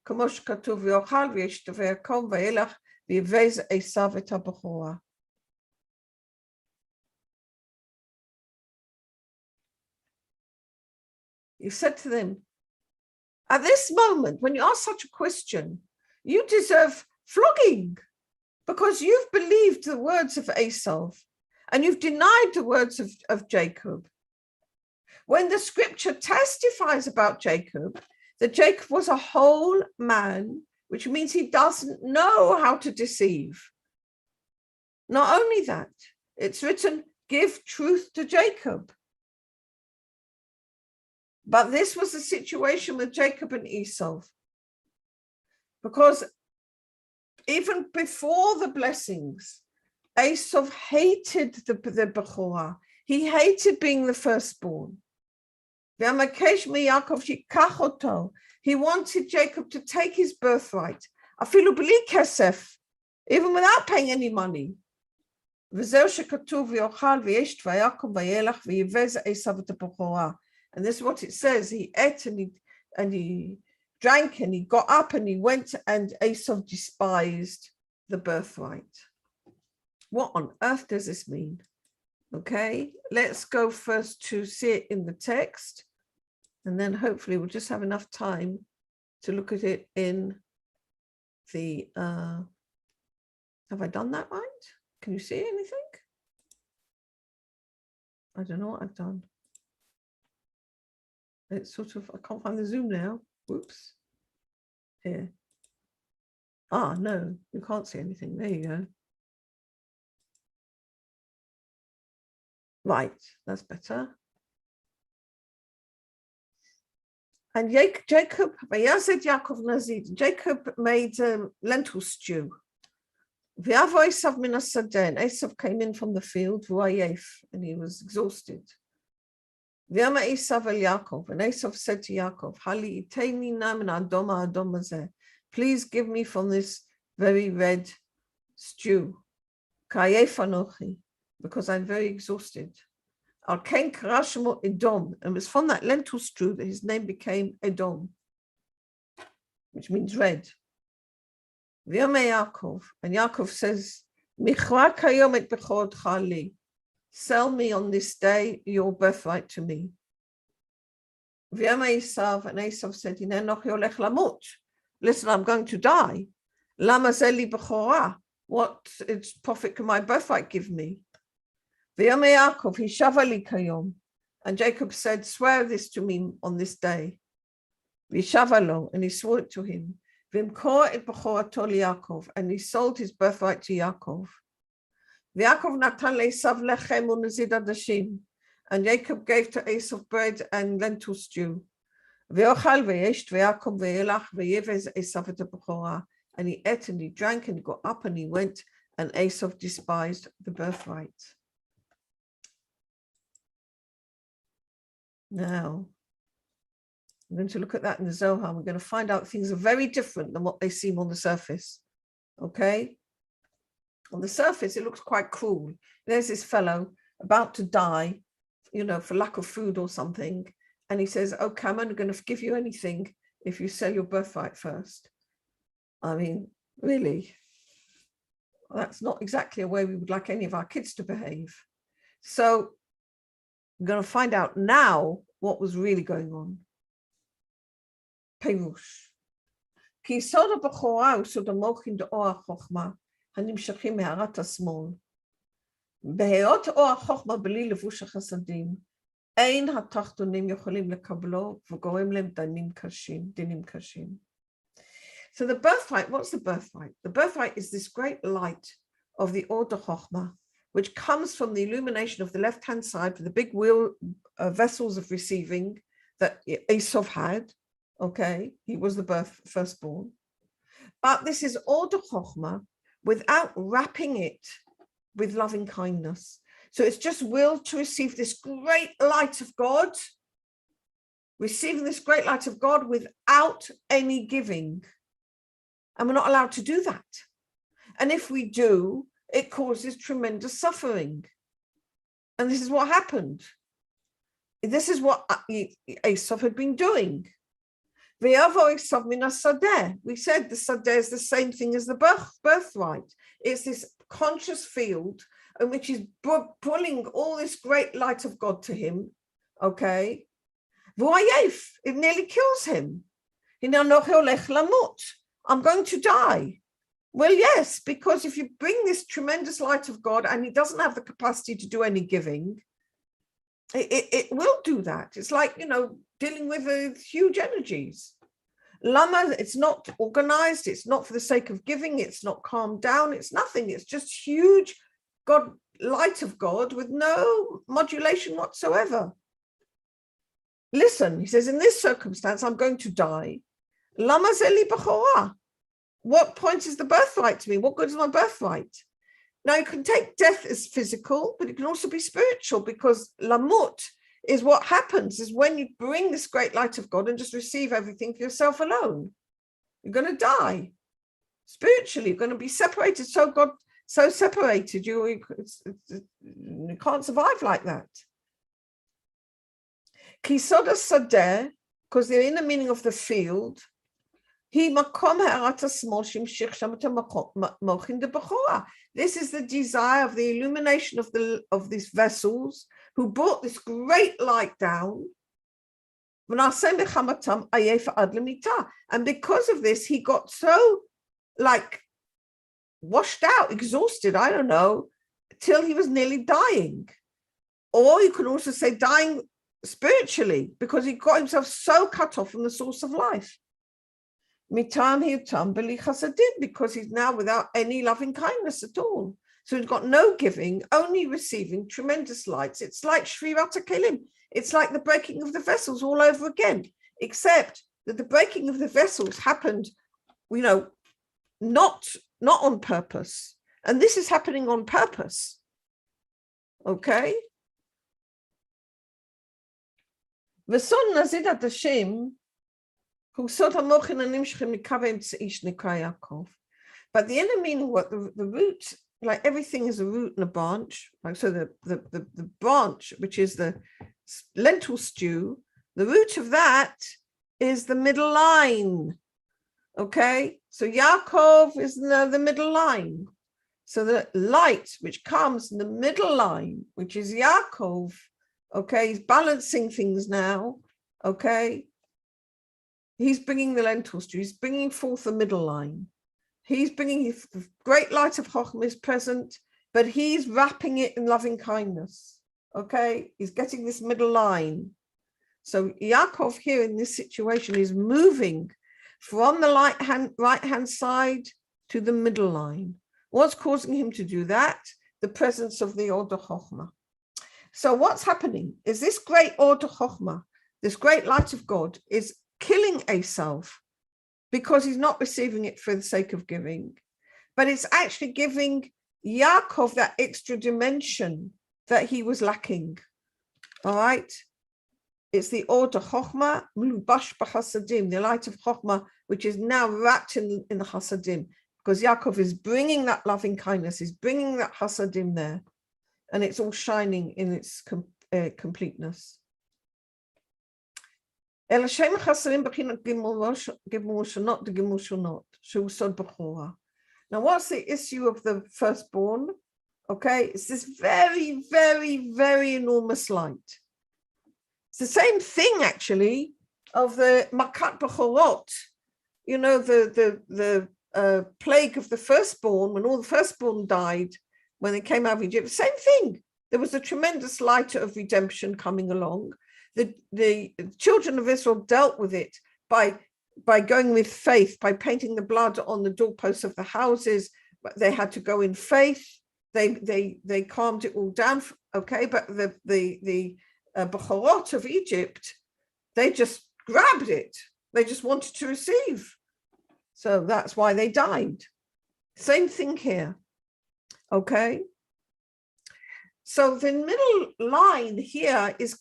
S1: כמו שכתוב ויאכל וישתה ויקום וילך ויבז עשיו את הבכורה. He said to them, at this moment, when you ask such a question, you deserve flogging because you've believed the words of Esau and you've denied the words of Jacob. When the scripture testifies about Jacob, that Jacob was a whole man which means he doesn't know how to deceive. Not only that, it's written, give truth to Jacob. But this was the situation with Jacob and Esau. Because even before the blessings, Esau hated the Bechorah. He hated being the firstborn. He wanted Jacob to take his birthright, even without paying any money. And this is what it says. He ate and he drank and he got up and he went, and Esau despised the birthright. What on earth does this mean? Okay, let's go first to see it in the text, and then hopefully we'll just have enough time to look at it in the, have I done that right? Can you see anything? I don't know what I've done. It's sort of, I can't find the Zoom now. Whoops. Here. Ah, no, you can't see anything. There you go. Right, that's better. And Jacob made lentil stew. Esau came in from the field, and he was exhausted. And Esau said to Yaakov, please give me from this very red stew, because I'm very exhausted. And it was from that lentil stew that his name became Edom, which means red. And Yaakov says, sell me on this day your birthright to me. And Esau said, listen, I'm going to die. What profit can my birthright give me? And Jacob said, swear this to me on this day. And he swore it to him. And he sold his birthright to Yaakov. And Jacob gave to Esau bread and lentil stew. And he ate and he drank and he got up and he went, and Esau despised the birthright. Now, I'm going to look at that in the Zohar. We're going to find out things are very different than what they seem on the surface. Okay? On the surface, it looks quite cruel. There's this fellow about to die, for lack of food or something. And he says, okay, I'm only going to give you anything if you sell your birthright first. I mean, really? That's not exactly a way we would like any of our kids to behave. So we're going to find out now what was really going on. Perush. Ki sod ha-bechorah usod ha-mochin d'or ha-chochma הנמשכים מהרת השמאל. בהיות אור החוכמה בלי לבוש החסדים, אין התחתונים יכולים לקבלו וגורם להם דינים קשים. So the birthright, what's the birthright? The birthright is this great light of the order Chochmah, which comes from the illumination of the left-hand side for the big vessels of receiving that Esau had. Okay, he was the firstborn. But this is order Chochmah without wrapping it with loving kindness. So it's just will to receive this great light of God, receiving this great light of God without any giving. And we're not allowed to do that. And if we do, it causes tremendous suffering. And this is what happened. This is what Esau had been doing. We said the sadeh is the same thing as the birthright. It's this conscious field in which he's pulling all this great light of God to him. Okay. It nearly kills him. I'm going to die. Well, yes, because if you bring this tremendous light of God and he doesn't have the capacity to do any giving, it will do that. It's like, dealing with huge energies. Lama, it's not organized, it's not for the sake of giving, it's not calmed down, it's nothing, it's just huge God, light of God with no modulation whatsoever. Listen, he says, in this circumstance, I'm going to die. Lama zeli b'chora. What point is the birthright to me? What good is my birthright? Now, you can take death as physical, but it can also be spiritual, because lamut is what happens, is when you bring this great light of God and just receive everything for yourself alone. You're going to die. Spiritually, you're going to be separated. So separated, you can't survive like that. Kisoda sadeh, because they're in the meaning of the field. This is the desire of the illumination of these vessels who brought this great light down. And because of this, he got so washed out, exhausted, I don't know, till he was nearly dying. Or you can also say dying spiritually, because he got himself so cut off from the source of life. Because he's now without any loving kindness at all. So he's got no giving, only receiving tremendous lights. It's like Shvirata Kelim. It's like the breaking of the vessels all over again, except that the breaking of the vessels happened, not on purpose. And this is happening on purpose. Okay? But the inner meaning, what the root, like everything is a root and a branch. Like so the branch, which is the lentil stew, the root of that is the middle line. Okay, so Yaakov is the middle line. So the light which comes in the middle line, which is Yaakov, okay, he's balancing things now, okay. He's bringing the lentil stew, he's bringing forth the middle line. He's bringing his great light of Chochmah is present, but he's wrapping it in loving kindness, okay. He's getting this middle line. So Yaakov here in this situation is moving from the right-hand side to the middle line. What's causing him to do that? The presence of the order Chochmah. So what's happening is this great order Chochmah, this great light of God, is killing Esau because he's not receiving it for the sake of giving, but it's actually giving Yaakov that extra dimension that he was lacking. All right. It's the order Chochmah, Mlubash b'chasadim, the light of Chochmah, which is now wrapped in the chasadim, because Yaakov is bringing that loving kindness, is bringing that chasadim there, and it's all shining in its completeness. Now, what's the issue of the firstborn? Okay, it's this very, very, very enormous light. It's the same thing, actually, of the Makat Bechorot, the plague of the firstborn, when all the firstborn died, when they came out of Egypt. Same thing. There was a tremendous light of redemption coming along. The children of Israel dealt with it by going with faith, by painting the blood on the doorposts of the houses. But they had to go in faith. They calmed it all down. Okay, but the Bechorot of Egypt, they just grabbed it. They just wanted to receive. So that's why they died. Same thing here. Okay. So the middle line here is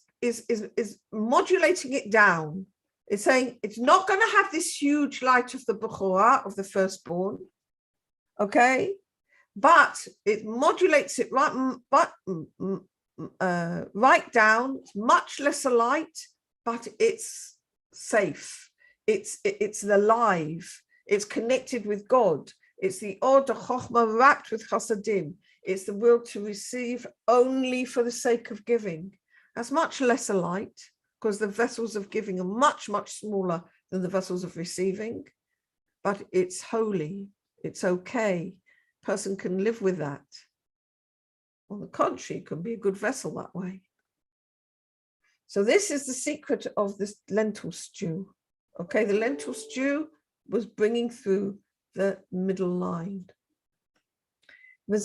S1: modulating it down. It's saying it's not going to have this huge light of the Bechorah, of the firstborn. Okay. But it modulates it right down. It's much lesser light, but it's safe. It's alive. It's connected with God. It's the order Chochmah wrapped with chasadim. It's the will to receive only for the sake of giving. That's much lesser light, because the vessels of giving are much, much smaller than the vessels of receiving. But it's holy. It's okay. Person can live with that. On the contrary, it can be a good vessel that way. So this is the secret of this lentil stew. Okay, the lentil stew was bringing through the middle line. And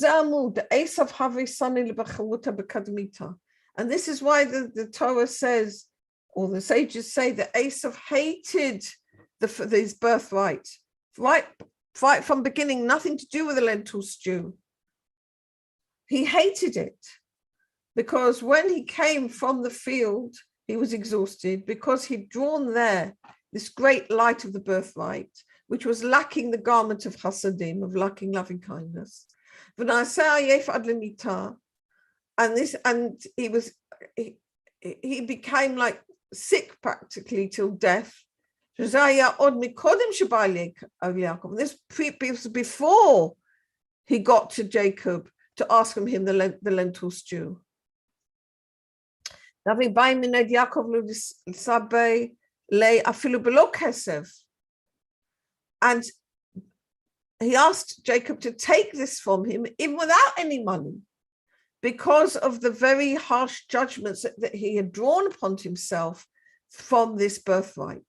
S1: this is why the Torah says, or the sages say, that Esau hated his birthright. Right from beginning, nothing to do with the lentil stew. He hated it because when he came from the field, he was exhausted because he'd drawn there this great light of the birthright, which was lacking the garment of chasadim, of lacking loving kindness. And he became like sick practically till death. This was before he got to Jacob to ask him the lentil stew. And he asked Jacob to take this from him even without any money, because of the very harsh judgments that he had drawn upon himself from this birthright.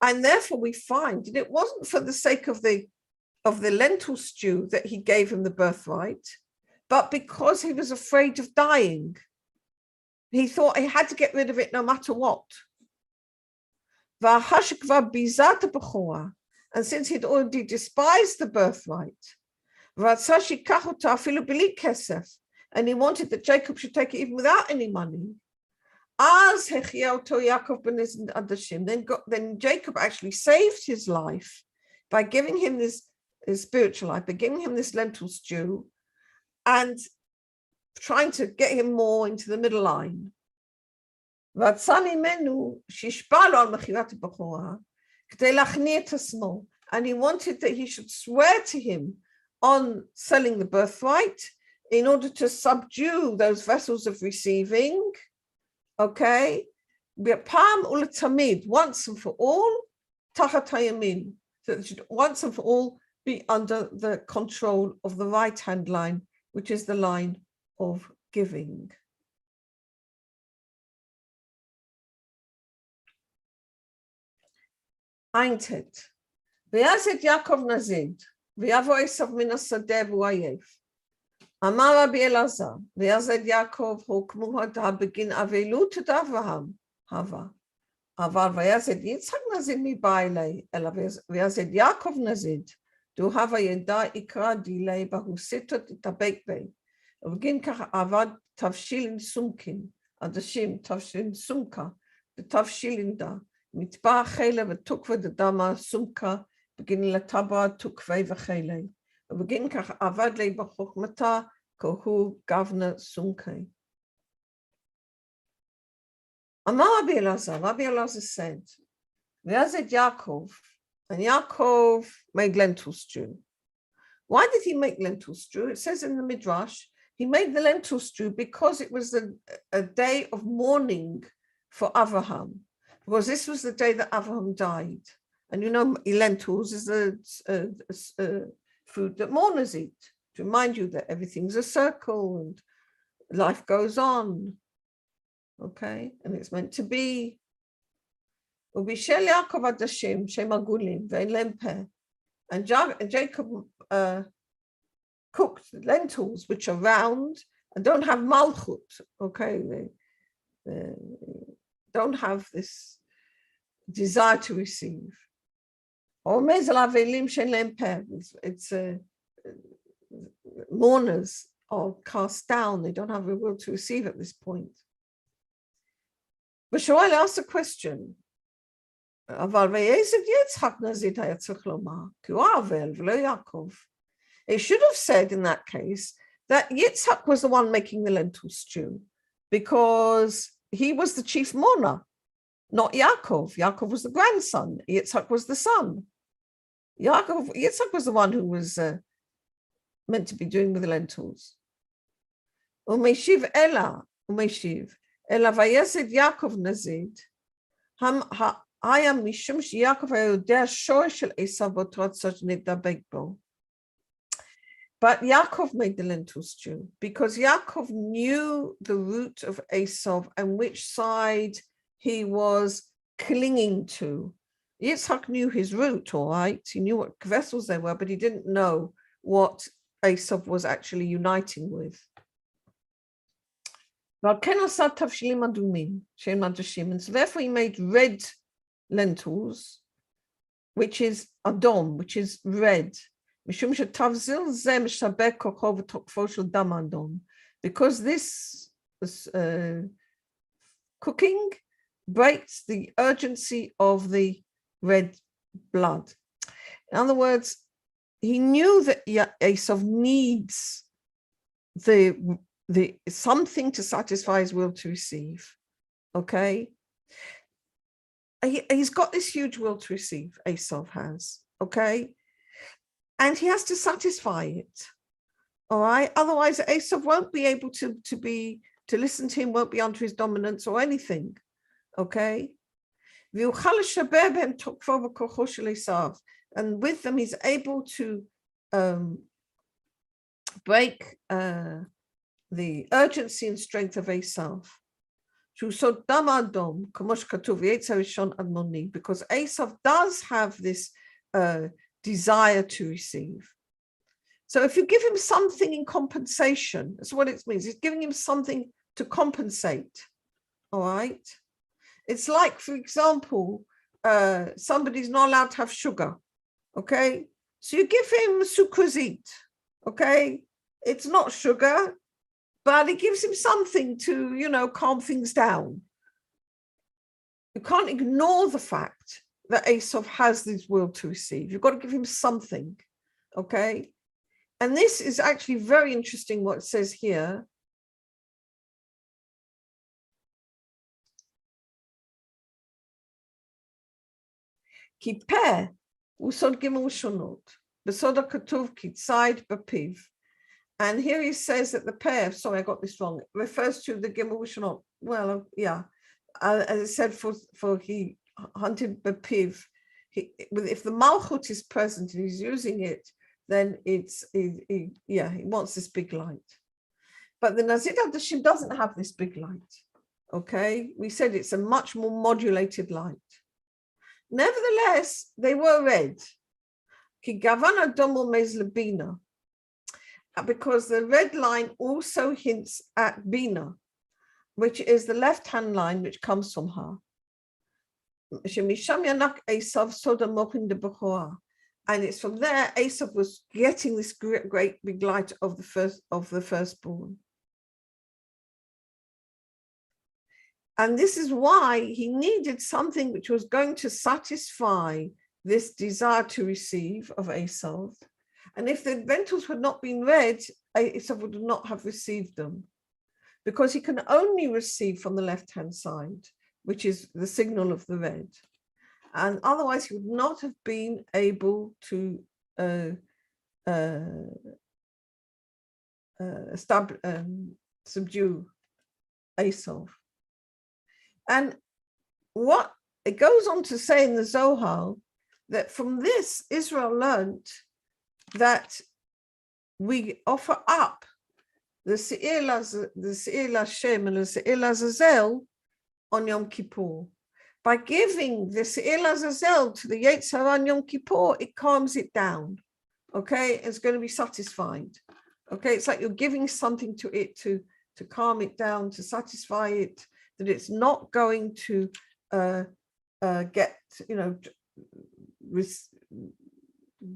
S1: And therefore we find that it wasn't for the sake of the lentil stew that he gave him the birthright, but because he was afraid of dying. He thought he had to get rid of it no matter what. And since he'd already despised the birthright, and he wanted that Jacob should take it even without any money, then Jacob actually saved his life by giving him his spiritual life, by giving him this lentil stew and trying to get him more into the middle line. And he wanted that he should swear to him on selling the birthright in order to subdue those vessels of receiving. Okay, once and for all, so it should once and for all be under the control of the right-hand line, which is the line of giving. Eintet. ויעשת יעקב נזיד, ויבוא עשיו מן השדה והוא עייף. אמר רבי אלעזר, ויעשת יעקב הוקמו הדה בגין אבלות את אברהם, הווה. אבל ויעשת יצחק נזיד מבעלי, אלא ויעשת יעקב נזיד, דו הווה ידע יקרא דילי, והוא סיטות יתאבק בי. ובגין כך עבד תבשילין סומקין, עדשים תבשילין סומקה, ותבשילין דה. מטבע חילה ותוקווה דדמה סומקה, בגין לטבע תוקווה וחילה. ובגין כך עבד לי בחוכמתה, כהוא גבנה סומקי. אמר Rabbi Elazar said, V'yazed Yaakov, and Yaakov made lentil stew. Why did he make lentil stew? It says in the Midrash, he made the lentil stew because it was a day of mourning for Avraham, because this was the day that Avraham died. And you know, lentils is a food that mourners eat, to remind you that everything's a circle and life goes on. Okay, and it's meant to be. And Jacob cooked lentils which are round and don't have malchut. Okay, they don't have this desire to receive. It's mourners are cast down, they don't have a will to receive at this point. But Shoel asked a question. It should have said in that case that Yitzhak was the one making the lentil stew, because he was the chief mourner, not Yaakov. Yaakov was the grandson, Yitzhak was the son. Yitzhak was the one who was meant to be doing with the lentils. Umeshiv Ela vayesed Yaakov nazid. Hayam mishum Yaakov hayodea shor shel Esau b'torat tzad nidabek bo. But Yaakov made the lentil stew because Yaakov knew the root of Esau and which side he was clinging to. Yitzhak knew his root, all right? He knew what vessels they were, but he didn't know what Esau was actually uniting with. And so therefore he made red lentils, which is adom, which is red. Because this cooking breaks the urgency of the red blood. In other words, he knew that Esau needs the something to satisfy his will to receive. Okay, he's got this huge will to receive. Esau has, okay, and he has to satisfy it. All right, otherwise Esau won't be able to listen to him, won't be under his dominance or anything. Okay, and with them he's able to break the urgency and strength of Esau. Because Esau does have this desire to receive. So if you give him something in compensation, that's what it means. It's giving him something to compensate. All right. It's like, for example, somebody's not allowed to have sugar. Okay. So you give him sucrosite. Okay. It's not sugar, but it gives him something to, calm things down. You can't ignore the fact that Esau has this will to receive. You've got to give him something. Okay. And this is actually very interesting what it says here. Ki peh usod gimel shonot, besod hakatuv kitzayid b'piv. And here he says that the peh, sorry, I got this wrong, refers to the gimel shonot. Well, yeah, as I said, for he hunted b'piv. If the malchut is present and he's using it, then he wants this big light. But the Nazir Dashim doesn't have this big light. Okay, we said it's a much more modulated light. Nevertheless, they were red. Because the red line also hints at Bina, which is the left-hand line which comes from her. And it's from there Esau was getting this great big light of the firstborn. And this is why he needed something which was going to satisfy this desire to receive of Esau. And if the lentils had not been red, Esau would not have received them, because he can only receive from the left-hand side, which is the signal of the red. And otherwise he would not have been able to subdue Esau. And what it goes on to say in the Zohar, that from this Israel learned that we offer up the Se'ir Lashem and the Se'ir Lazazel on Yom Kippur. By giving the Se'ir Lazazel to the Yetzer Hara on Yom Kippur, it calms it down. Okay, it's going to be satisfied. Okay, it's like you're giving something to it to calm it down, to satisfy it, that it's not going to get,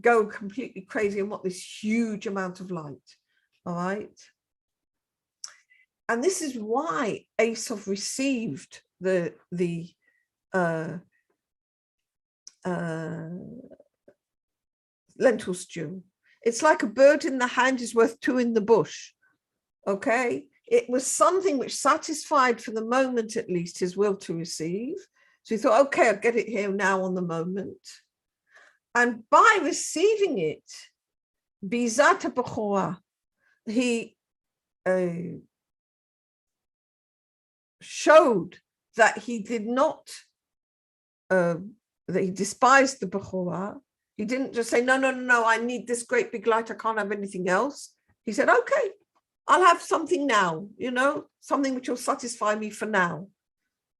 S1: go completely crazy and want this huge amount of light. All right. And this is why Esau received the lentil stew. It's like a bird in the hand is worth two in the bush. Okay. It was something which satisfied, for the moment at least, his will to receive. So he thought, okay, I'll get it here now on the moment. And by receiving it, Bizata Bechorah, he showed that he did not, that he despised the Bechorah. He didn't just say, no, I need this great big light, I can't have anything else. He said, okay, I'll have something now, something which will satisfy me for now.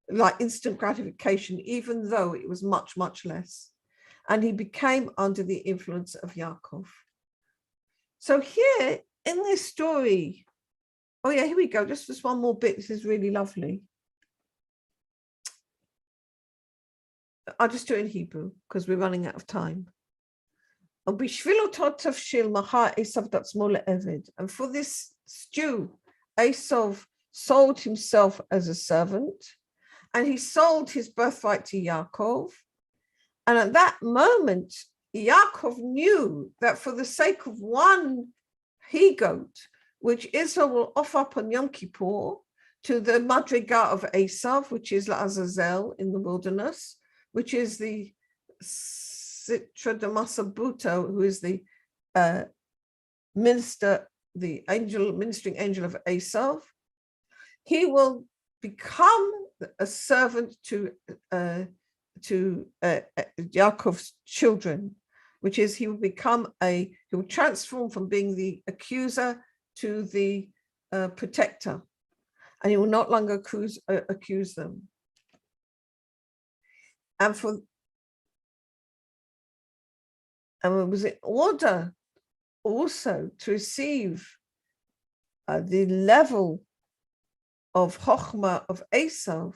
S1: like instant gratification, even though it was much, much less. And he became under the influence of Yaakov. So here in this story, oh yeah, here we go. Just one more bit. This is really lovely. I'll just do it in Hebrew because we're running out of time. And for this stew, Esau sold himself as a servant, and he sold his birthright to Yaakov. And at that moment, Yaakov knew that for the sake of one he-goat, which Israel will offer up on Yom Kippur to the Madriga of Esau, which is Azazel in the wilderness, which is the Sitra de Masabuto, who is the ministering angel of Esau, he will become a servant to Yaakov's children, which is he will transform from being the accuser to the protector, and he will not longer accuse them. And it was in order also to receive the level of Chochmah of Esau.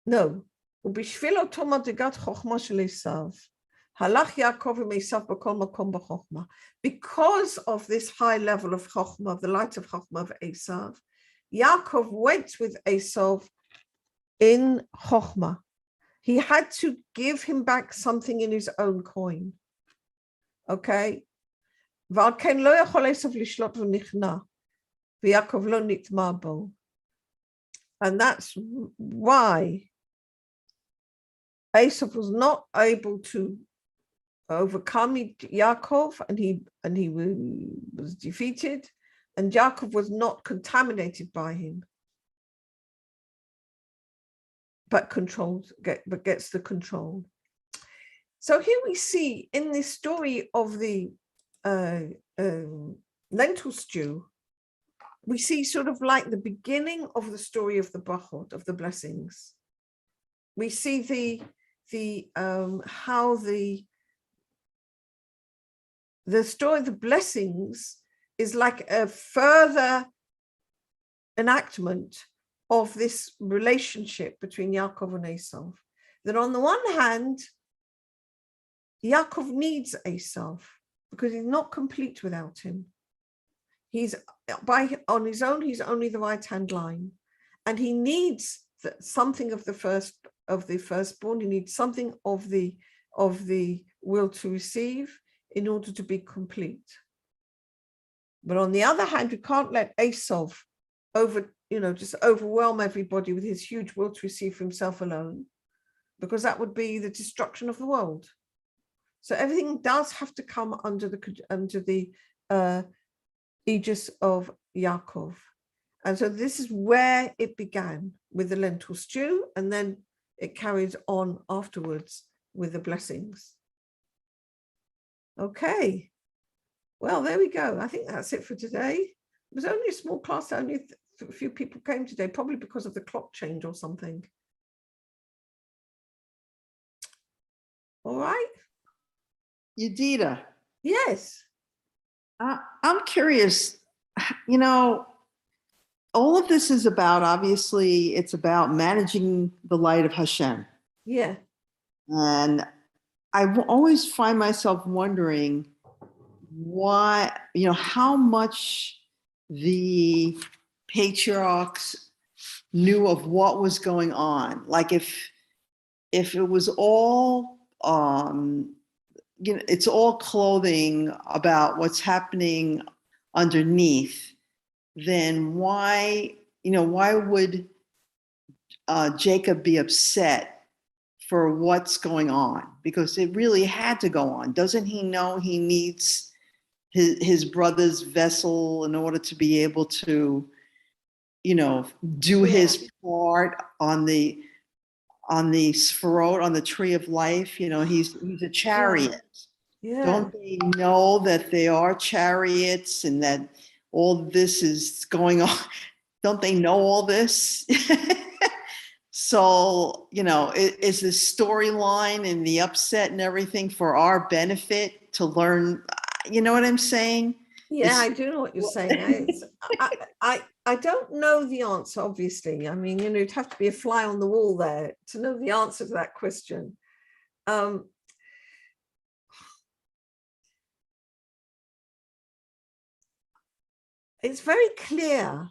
S1: No, ובשביל אותו מדרגת חוכמה של עשיו, הלך יעקב עם עשיו בכל מקום בחוכמה. Because of this high level of Chochmah, the light of Chochmah of Esau, Yaakov went with Esau in Chochmah. He had to give him back something in his own coin. Okay? ועל כן לא יכול עשיו לשלוט ונכנע, ויעקב לא נטמע בו. And that's why Esau was not able to overcome Yaakov, and he was defeated, and Yaakov was not contaminated by him, but gets the control. So here we see in this story of the lentil stew, we see sort of like the beginning of the story of the brachot, of the blessings. We see how the story of the blessings is like a further enactment of this relationship between Yaakov and Esau. That on the one hand, Yaakov needs Esau because he's not complete without him. He's on his own, he's only the right-hand line, and he needs something of the firstborn. He needs something of the will to receive in order to be complete. But on the other hand, we can't let Esau just overwhelm everybody with his huge will to receive for himself alone, because that would be the destruction of the world. So everything does have to come under the aegis of Yaakov. And so this is where it began, with the lentil stew, and then it carries on afterwards with the blessings. Okay, well, there we go. I think that's it for today. It was only a small class, only a few people came today, probably because of the clock change or something. All right.
S2: Yedida.
S1: Yes.
S2: I'm curious, all of this is about, obviously, it's about managing the light of Hashem.
S1: Yeah.
S2: And I always find myself wondering why, how much the patriarchs knew of what was going on. Like if it was all, it's all clothing about what's happening underneath, then why would Jacob be upset for what's going on? Because it really had to go on. Doesn't he know he needs his brother's vessel in order to be able to, do his part on the sferot, on the tree of life? He's a chariot.
S1: Yeah.
S2: Don't they know that they are chariots and that all this is going on? don't they know all this? So, is the storyline and the upset and everything for our benefit to learn? You know what I'm saying?
S1: Yeah, I do know what you're saying. I don't know the answer, obviously. I mean, you'd have to be a fly on the wall there to know the answer to that question. It's very clear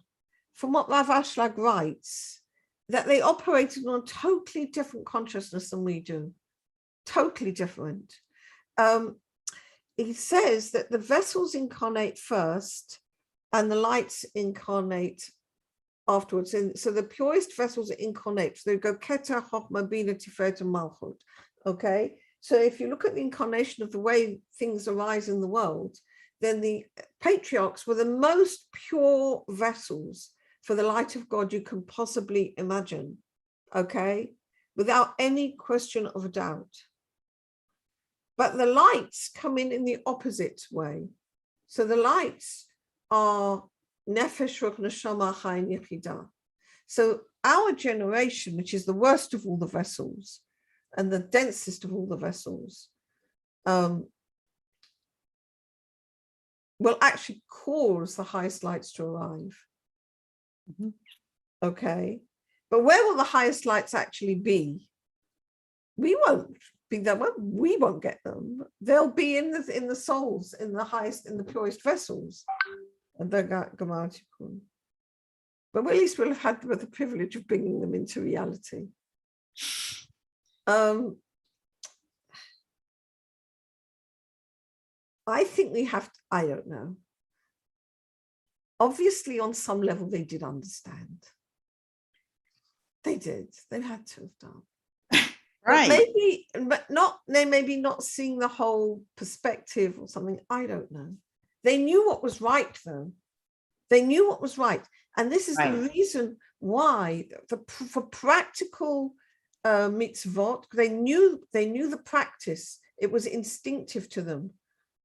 S1: from what Rav Ashlag writes that they operated on a totally different consciousness than we do. Totally different. He says that the vessels incarnate first and the lights incarnate afterwards. And so the purest vessels are incarnate. So they go Keter, Chochmah, Bina, Tiferet, and Malchut. Okay. So if you look at the incarnation of the way things arise in the world, then the patriarchs were the most pure vessels for the light of God you can possibly imagine. Okay. Without any question of a doubt. But the lights come in the opposite way. So the lights are Nefesh, Ruach, Neshama, Chayin, Yechidah. So our generation, which is the worst of all the vessels and the densest of all the vessels, will actually cause the highest lights to arrive. Mm-hmm. Okay. But where will the highest lights actually be? We won't be there. We won't get them. They'll be in the souls, in the highest, in the purest vessels. And they're grammatical. But at least we'll have had the privilege of bringing them into reality. I think we have to, I don't know. Obviously, on some level, they did understand. They did. They had to have done. Right. They maybe not seeing the whole perspective or something. I don't know. They knew what was right, though. They knew what was right. And this is the reason why, for practical mitzvot, they knew the practice. It was instinctive to them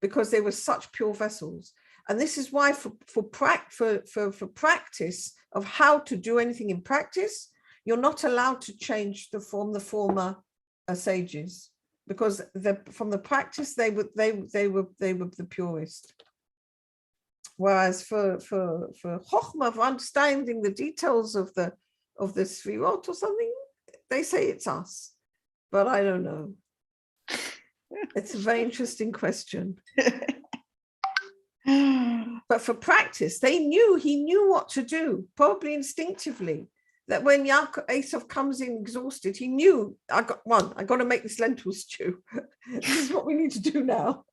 S1: because they were such pure vessels. And this is why for practice of how to do anything in practice, you're not allowed to change the former sages, because from the practice they were the purest. Whereas for Chochmah, for understanding the details of the Sfirot or something, they say it's us, but I don't know. It's a very interesting question. But for practice, he knew what to do, probably instinctively. That when Esau comes in exhausted, he knew, I got to make this lentil stew. This is what we need to do now.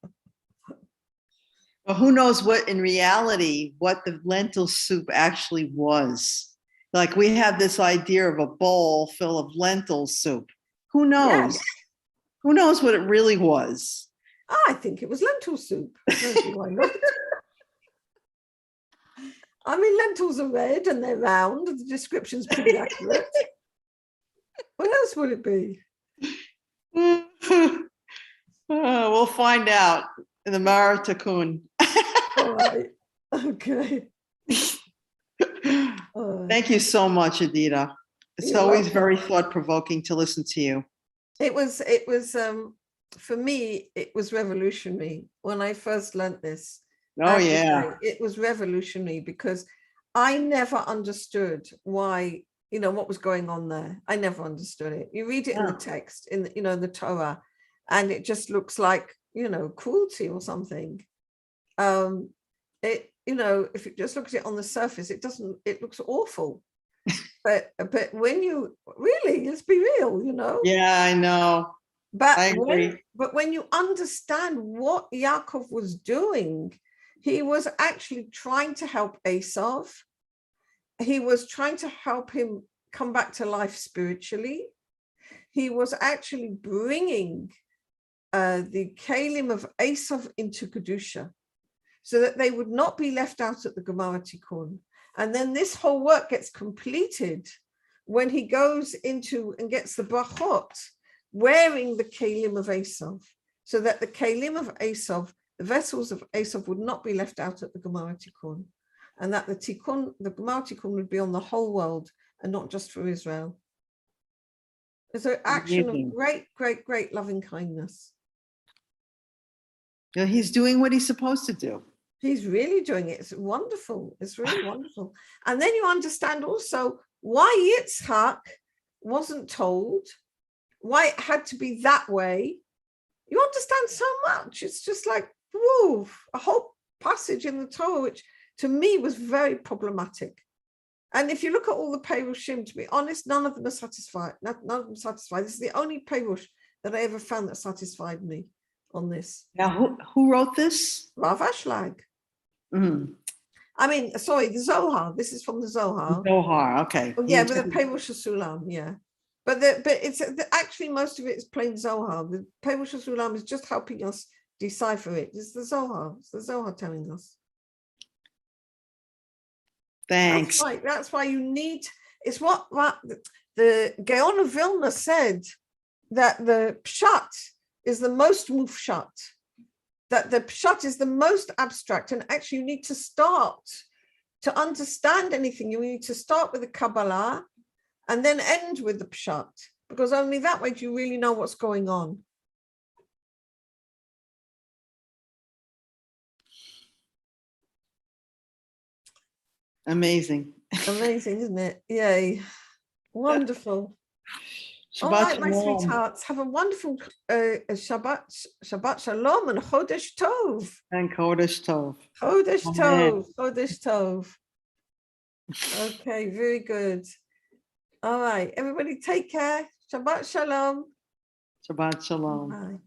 S2: Well, who knows what in reality, what the lentil soup actually was. Like we have this idea of a bowl full of lentil soup. Who knows? Yes. Who knows what it really was?
S1: I think it was lentil soup. Why not? I mean, lentils are red and they're round. The description's pretty accurate. What else would it be?
S2: We'll find out in the Mara Tikkun.
S1: All right. Okay.
S2: Thank you so much, Adita. It's always very thought-provoking to listen to you.
S1: It was for me, it was revolutionary when I first learned this.
S2: Oh, yeah.
S1: It was revolutionary because I never understood why, what was going on there. I never understood it. You read it in the text, in the Torah, and it just looks like, cruelty or something. If you just look at it on the surface, it looks awful. but when you really, let's be real,
S2: Yeah, I know.
S1: But I agree. But when you understand what Yaakov was doing, he was actually trying to help Esau. He was trying to help him come back to life spiritually. He was actually bringing the Kalim of Esau into Kedusha, so that they would not be left out at the Gemara Tikkun. And then this whole work gets completed when he goes into and gets the brachot, wearing the Kalim of Esau, so that the Kalim of Esau, the vessels of Esau, would not be left out at the Gemara Tikkun. and that the tikkun, the Gemara tikkun, would be on the whole world and not just for Israel. It's an action of
S2: Amazing.
S1: great, great, great loving kindness.
S2: Yeah, he's doing what he's supposed to do.
S1: He's really doing it. It's wonderful. It's really wonderful. And then you understand also why Yitzhak wasn't told, why it had to be that way. You understand so much. It's just like, whoa, a whole passage in the Torah, which to me was very problematic. And if you look at all the Perushim, to be honest, none of them are satisfied. None of them satisfied. This is the only Perush that I ever found that satisfied me on this.
S2: Now, who wrote this?
S1: Rav Ashlag.
S2: Mm.
S1: I mean, sorry, the Zohar. This is from the Zohar.
S2: Zohar, okay.
S1: Oh, yeah, with the Perush Sulam, yeah. But it's actually most of it is plain Zohar. The Perush Sulam is just helping us decipher it. It's the Zohar. It's the Zohar telling us.
S2: Thanks.
S1: That's why you need. It's what the Gaon of Vilna said, that the pshat is the most mufshat. That the pshat is the most abstract, and actually you need to start to understand anything. You need to start with the Kabbalah and then end with the pshat, because only that way do you really know what's going on.
S2: Amazing.
S1: Amazing, isn't it? Yay. Wonderful. All
S2: Shabbat
S1: right, my
S2: shalom.
S1: sweethearts, have a wonderful Shabbat Shalom and Chodesh Tov.
S2: And Kodesh Tov.
S1: Chodesh
S2: Amen.
S1: Tov. Chodesh Tov. Okay, very good. All right, everybody take care. Shabbat Shalom.
S2: Shabbat shalom.
S1: Bye.